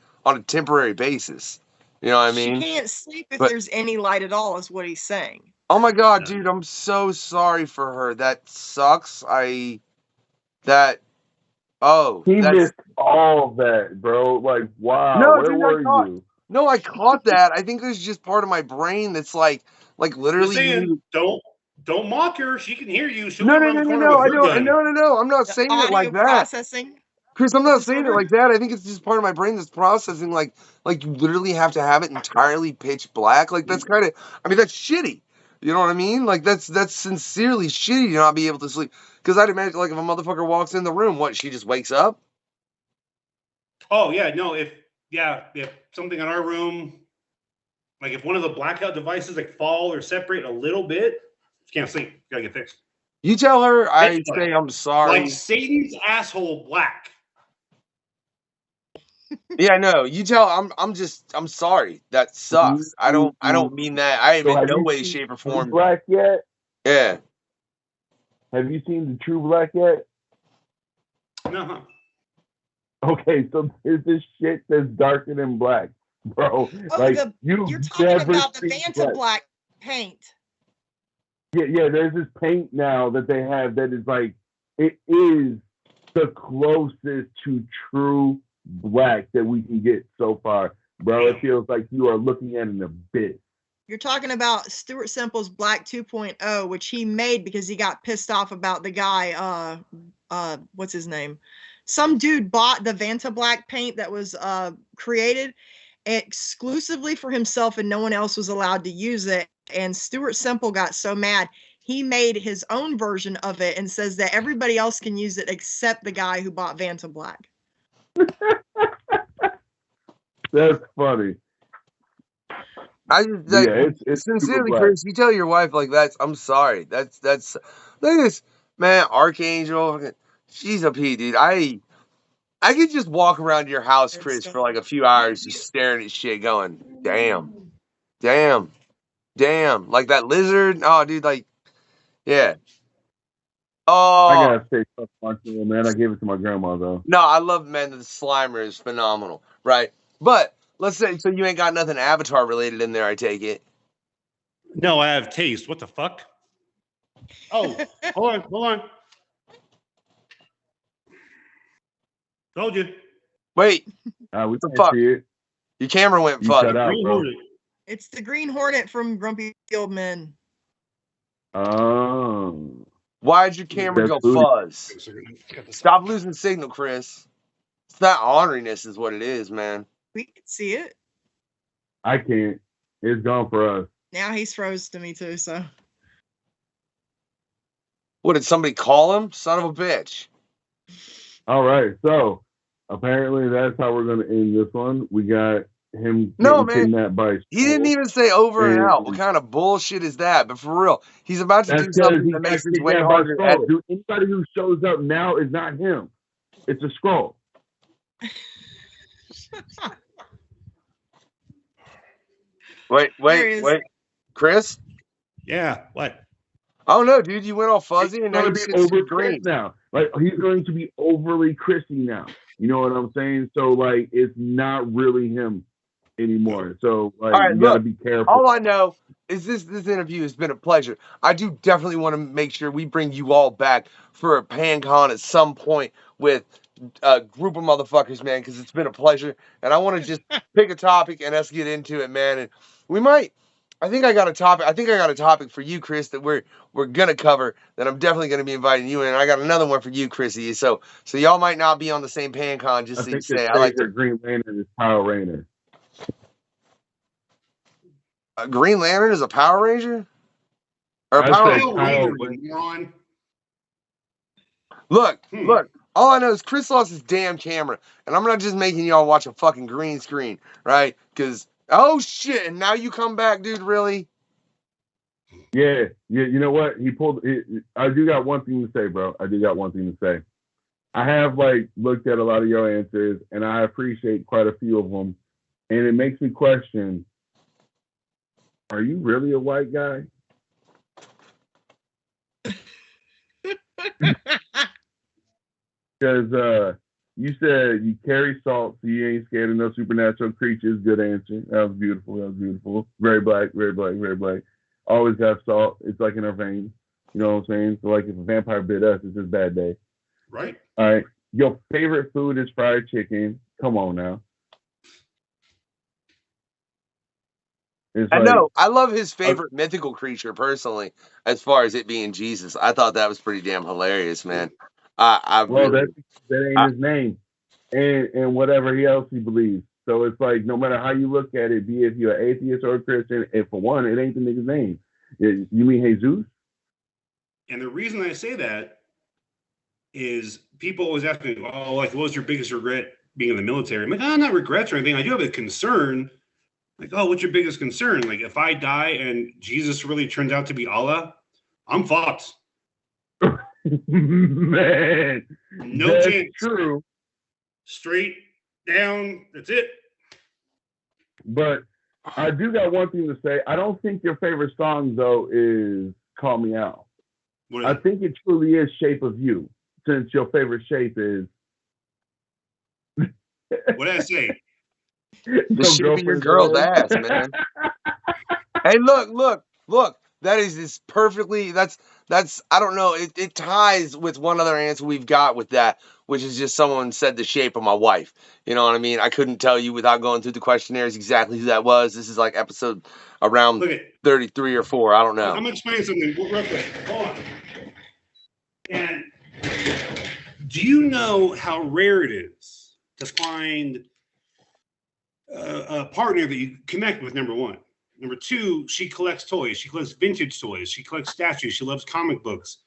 basis. You know what I mean? She can't sleep if there's any light at all, is what he's saying. Oh my god, dude, I'm so sorry for her. That sucks. He missed all of that, bro. Like, wow. No, where dude, were you? No, I caught that. I think there's just part of my brain that's like literally. Saying, don't mock her. She can hear you. No. I'm not saying it like that. Processing. Chris, I'm not saying it like that. I think it's just part of my brain that's processing. Like you literally have to have it entirely pitch black. Like that's kind of. I mean, that's shitty. You know what I mean? Like that's sincerely shitty to not be able to sleep. Because I'd imagine like if a motherfucker walks in the room, what, she just wakes up? Oh yeah, no. If something in our room, like if one of the blackout devices like fall or separate a little bit, you can't sleep. You gotta get fixed. You tell her I say I'm sorry. Like Satan's asshole black. Yeah, no, you tell. I'm sorry. That sucks. I don't mean that. I am So in have no you way, seen shape, or True form. Black yet? Yeah. Have you seen the True Black yet? No. Okay, so there's this shit that's darker than black, bro. Oh, Like you're you've talking never about the seen Vanta Black paint. Yeah, there's this paint now that they have that is like it is the closest to true black that we can get so far, bro. It feels like you are looking at an abyss. You're talking about Stuart Simple's Black 2.0, which he made because he got pissed off about the guy, what's his name? Some dude bought the Vanta Black paint that was created exclusively for himself and no one else was allowed to use it. And Stuart Simple got so mad, he made his own version of it and says that everybody else can use it except the guy who bought Vanta Black. That's funny. I just like, Yeah, it's sincerely, super Chris. You tell your wife like that's. I'm sorry. That's. Look at this man, Archangel. She's a P, dude. I could just walk around your house, Chris, for like a few hours, just staring at shit, going, damn, like that lizard. Oh, dude, like, yeah. Oh, I gotta say something, man. I gave it to my grandma though. no, I love Man the Slimer is phenomenal, right? But let's say so you ain't got nothing Avatar related in there. I take it. No, I have taste. What the fuck? Oh, hold on. Told you. Wait, We the can't fuck? see it. Your camera went You fuzzy. shut out, Green bro. Hornet. It's the Green Hornet from Grumpy Old Men. Oh. Why'd your camera go That's booty. fuzz? Stop losing signal, Chris. It's that orneriness is what it is, man. We can see it. I can't. It's gone for us. Now he's froze to me too, so. What, did somebody call him? Son of a bitch. All right, so apparently that's how we're gonna end this one. We got him No, getting man. kidnapped by He didn't even say over and out. What kind of bullshit is that? But for real, he's about to That's do because something he that got makes his way kidnapped by harder to Skrull. edit. Dude, anybody who shows up now is not him. It's a Skrull. Wait. Chris? Yeah, what? I don't know, dude. You went all fuzzy He's and now going you to shit's be over too Chris green. now. Like he's going to be overly Chrissy now. You know what I'm saying? So like it's not really him anymore. So like All right, you gotta look, be careful. all I know is this interview has been a pleasure. I do definitely want to make sure we bring you all back for a PanCon at some point with a group of motherfuckers, man, because it's been a pleasure. And I want to just pick a topic and us get into it, man. And we might. I think I got a topic for you, Chris, that we're gonna cover. That I'm definitely gonna be inviting you in. And I got another one for you, Chrissy. So y'all might not be on the same PanCon. Just I so you think say, his I like to. favorite Green Lantern is Power Ranger. Green Lantern is a Power Ranger? Or a I Power said Ranger? Kyle You moron. Look. All I know is Chris lost his damn camera, and I'm not just making y'all watch a fucking green screen, right? Because, oh shit, and now you come back, dude, really? Yeah. You know what? I do got one thing to say, bro. I have like looked at a lot of your answers, and I appreciate quite a few of them, and it makes me question: are you really a white guy? Because you said you carry salt, so you ain't scared of no supernatural creatures. Good answer. That was beautiful. Very black. Always got salt. It's like in our veins. You know what I'm saying? So like if a vampire bit us, it's his bad day. Right. All right. Your favorite food is fried chicken. Come on now. I know. I love his favorite mythical creature, personally, as far as it being Jesus. I thought that was pretty damn hilarious, man. That ain't his name. And whatever else he believes. So it's like, no matter how you look at it, be it you're an atheist or a Christian, and for one, it ain't the nigga's name. You mean Jesus? And the reason I say that is people always ask me, oh, like, what was your biggest regret being in the military? I'm like, oh, not regrets or anything. I do have a concern. Like, oh, what's your biggest concern? Like, if I die and Jesus really turns out to be Allah, I'm fucked. Man, No that's chance. True. Straight down. That's it. But I do got one thing to say. I don't think your favorite song though is "Call Me Out." I think it truly is "Shape of You," since your favorite shape is. What did I say? The shape of your girl's ass, man. Hey, look. That is perfectly. That's. I don't know. It ties with one other answer we've got with that, which is just someone said the shape of my wife. You know what I mean? I couldn't tell you without going through the questionnaires exactly who that was. This is like episode around 33 or 4. I don't know. I'm gonna explain something real quick. Hold on. And do you know how rare it is to find a partner that you connect with? Number one. Number two, she collects toys. She collects vintage toys. She collects statues. She loves comic books.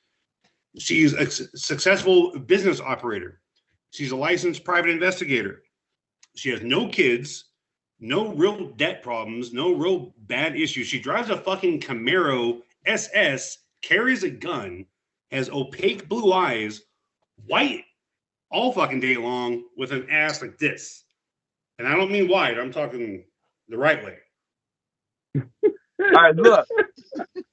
She's a successful business operator. She's a licensed private investigator. She has no kids, no real debt problems, no real bad issues. She drives a fucking Camaro SS, carries a gun, has opaque blue eyes, white all fucking day long, with an ass like this. And I don't mean white. I'm talking the right way. All right,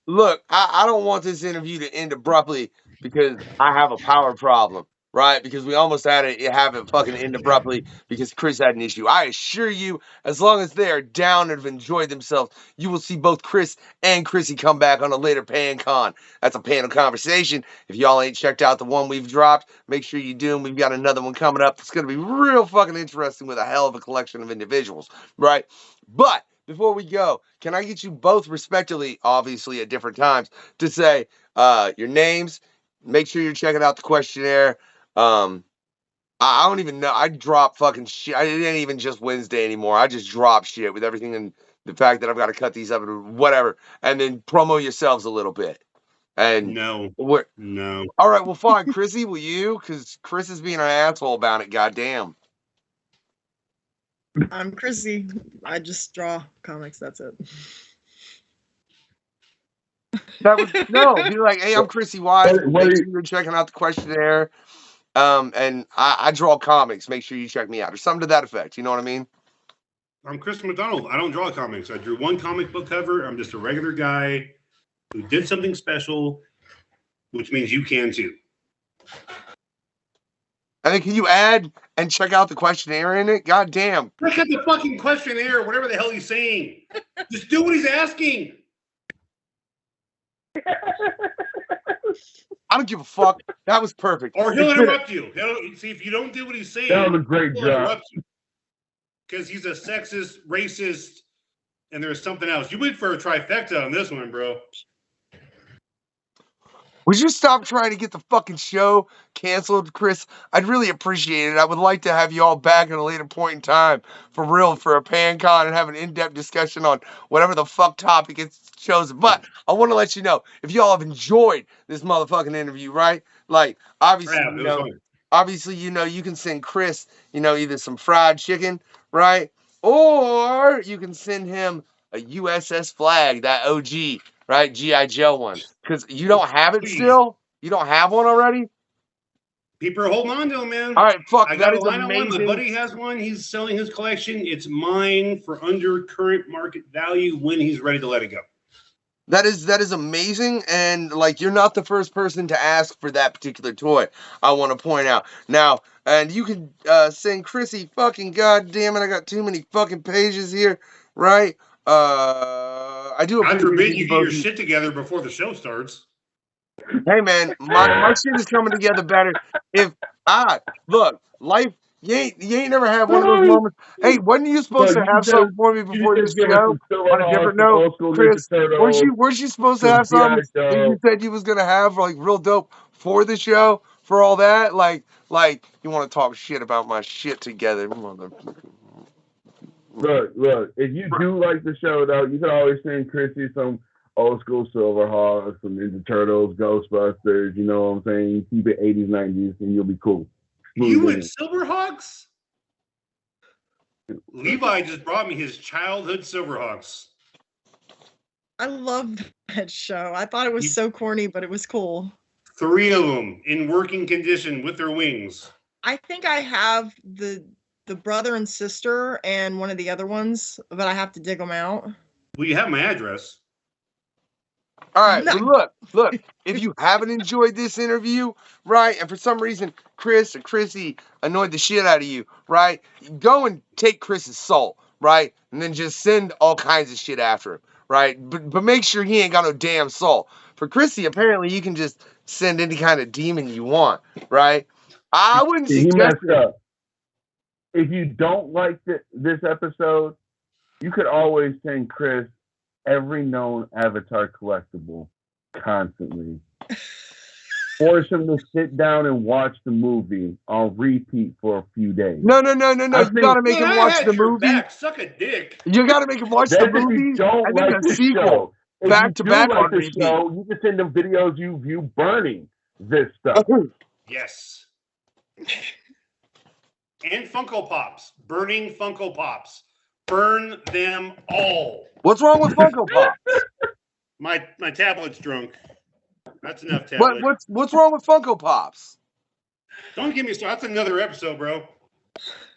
look. I don't want this interview to end abruptly because I have a power problem, right? Because we almost had it have it fucking end abruptly because Chris had an issue. I assure you, as long as they are down and have enjoyed themselves, you will see both Chris and Chrissy come back on a later PanCon. That's a panel conversation. If y'all ain't checked out the one we've dropped, make sure you do. We've got another one coming up that's going to be real fucking interesting with a hell of a collection of individuals, right? But before we go, can I get you both respectively, obviously at different times, to say your names? Make sure you're checking out the questionnaire. I don't even know. I drop fucking shit. It ain't even just Wednesday anymore. I just drop shit with everything and the fact that I've got to cut these up and whatever, and then promo yourselves a little bit. And no. All right, well, fine. Chrissy, will you? Because Chris is being an asshole about it. Goddamn. I'm Chrissy. I just draw comics. That's it. Be like, hey, I'm Chrissy Wiseman. Make sure you're checking out the questionnaire. And I draw comics. Make sure you check me out, or something to that effect. You know what I mean? I'm Chris McDonald. I don't draw comics. I drew one comic book cover. I'm just a regular guy who did something special, which means you can too. I mean, can you add and check out the questionnaire in it? God damn. Look at the fucking questionnaire, whatever the hell he's saying. Just do what he's asking. I don't give a fuck. That was perfect. Or he'll interrupt you. See, if you don't do what he's saying, that was a great job. Because he's a sexist, racist, and there's something else. You went for a trifecta on this one, bro. Would you stop trying to get the fucking show canceled, Chris? I'd really appreciate it. I would like to have you all back at a later point in time, for real, for a PanCon and have an in-depth discussion on whatever the fuck topic it's chosen. But I want to let you know, if y'all have enjoyed this motherfucking interview, right? Like, obviously, you can send Chris, either some fried chicken, right? Or you can send him a USS Flag, that OG, right? G.I. Joe one. Because you don't have it still? You don't have one already? People are holding on to them, man. All right, fuck. I got a line on one. My buddy has one. He's selling his collection. It's mine for under current market value when he's ready to let it go. That is amazing, and like, you're not the first person to ask for that particular toy. I want to point out now, and you can send Chrissy. Fucking goddamn it! I got too many fucking pages here, right? I do. God forbid you get your shit together before the show starts. Hey man, my shit is coming together better. If look, life. You ain't never had one of those moments. Hey, wasn't you supposed to have something for me before this show? On a different note, Chris, weren't you supposed to have something that you said you was gonna have, like, real dope for the show, for all that? Like you want to talk shit about my shit together, motherfucker. Look. If you do like the show, though, you can always send Chrissy some old school Silverhawks, some Ninja Turtles, Ghostbusters. You know what I'm saying? Keep it 80s, 90s, and you'll be cool. You and Silverhawks? Levi just brought me his childhood Silverhawks. I love that show. I thought it was so corny, but it was cool. 3 of them in working condition with their wings. I think I have the the brother and sister and one of the other ones, but I have to dig them out. Well, you have my address. All right, No. well, look. If you haven't enjoyed this interview, right, and for some reason Chris or Chrissy annoyed the shit out of you, right, go and take Chris's soul, right, and then just send all kinds of shit after him, right, but make sure he ain't got no damn soul. For Chrissy, apparently you can just send any kind of demon you want, right? I wouldn't He suggest messed up. If you don't like this episode, you could always send Chris every known Avatar collectible constantly. Force him to sit down and watch the movie on repeat for a few days. No. I You think- gotta make Man, him I watch had the your movie. back. Suck a dick. You gotta make him watch the That's if movie you don't and then like the the sequel. show. If back you to do back like on the repeat. show, you can send them videos you view burning this stuff. Yes. And Funko Pops. Burning Funko Pops. Burn them all. What's wrong with Funko Pop? My tablet's drunk. That's enough tablet. What's wrong with Funko Pops? Don't give me started. That's another episode, bro.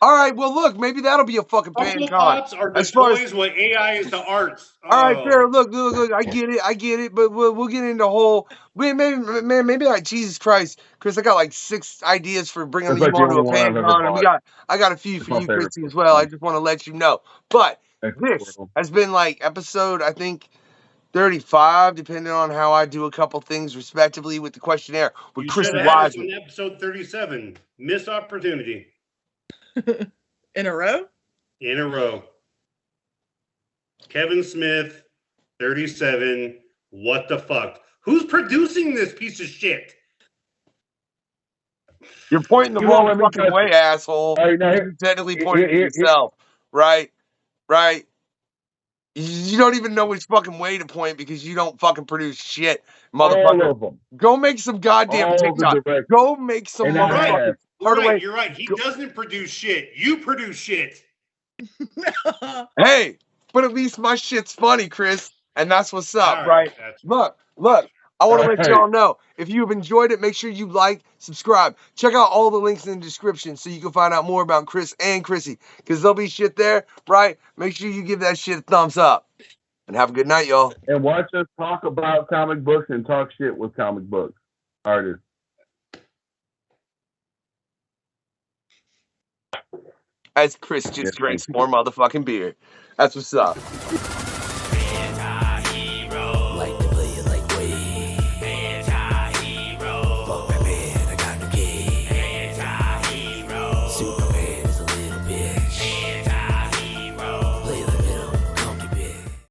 All right, well, look, maybe that'll be a fucking Funko pan con. Pops are the As far as- toys what AI is to arts. All right, fair. Look, I get it, but we'll get into whole. Maybe like Jesus Christ, Chris. I got like 6 ideas for bringing That's you like the onto a only one I've pan ever con, and bought. I got a few It's for my you, favorite Chrissy, as well. I just want to let you know. But That's this cool. has been like episode, I think, 35, depending on how I do a couple things respectively with the questionnaire with You Chrissy should have had us Wiseman. on episode 37. Missed opportunity. In a row? In a row. Kevin Smith, 37. What the fuck? Who's producing this piece of shit? You're pointing the You won't wrong let me fucking touch way, asshole. All right, now, You're technically pointing here- at yourself, right? Right? You don't even know which fucking way to point because you don't fucking produce shit, all motherfucker. of them. Go make some goddamn All the TikTok. directors. Go make some And I motherfucking have. Hardaway. You're right. He doesn't produce shit. You produce shit. Hey, but at least my shit's funny, Chris, and that's what's up, All right? that's- Look. I want to let Hey. y'all know, if you've enjoyed it, make sure you like, subscribe. Check out all the links in the description so you can find out more about Chris and Chrissy, because there'll be shit there, right? Make sure you give that shit a thumbs up. And have a good night, y'all. And watch us talk about comic books and talk shit with comic book artists. As Chris just drinks more motherfucking beer. That's what's up.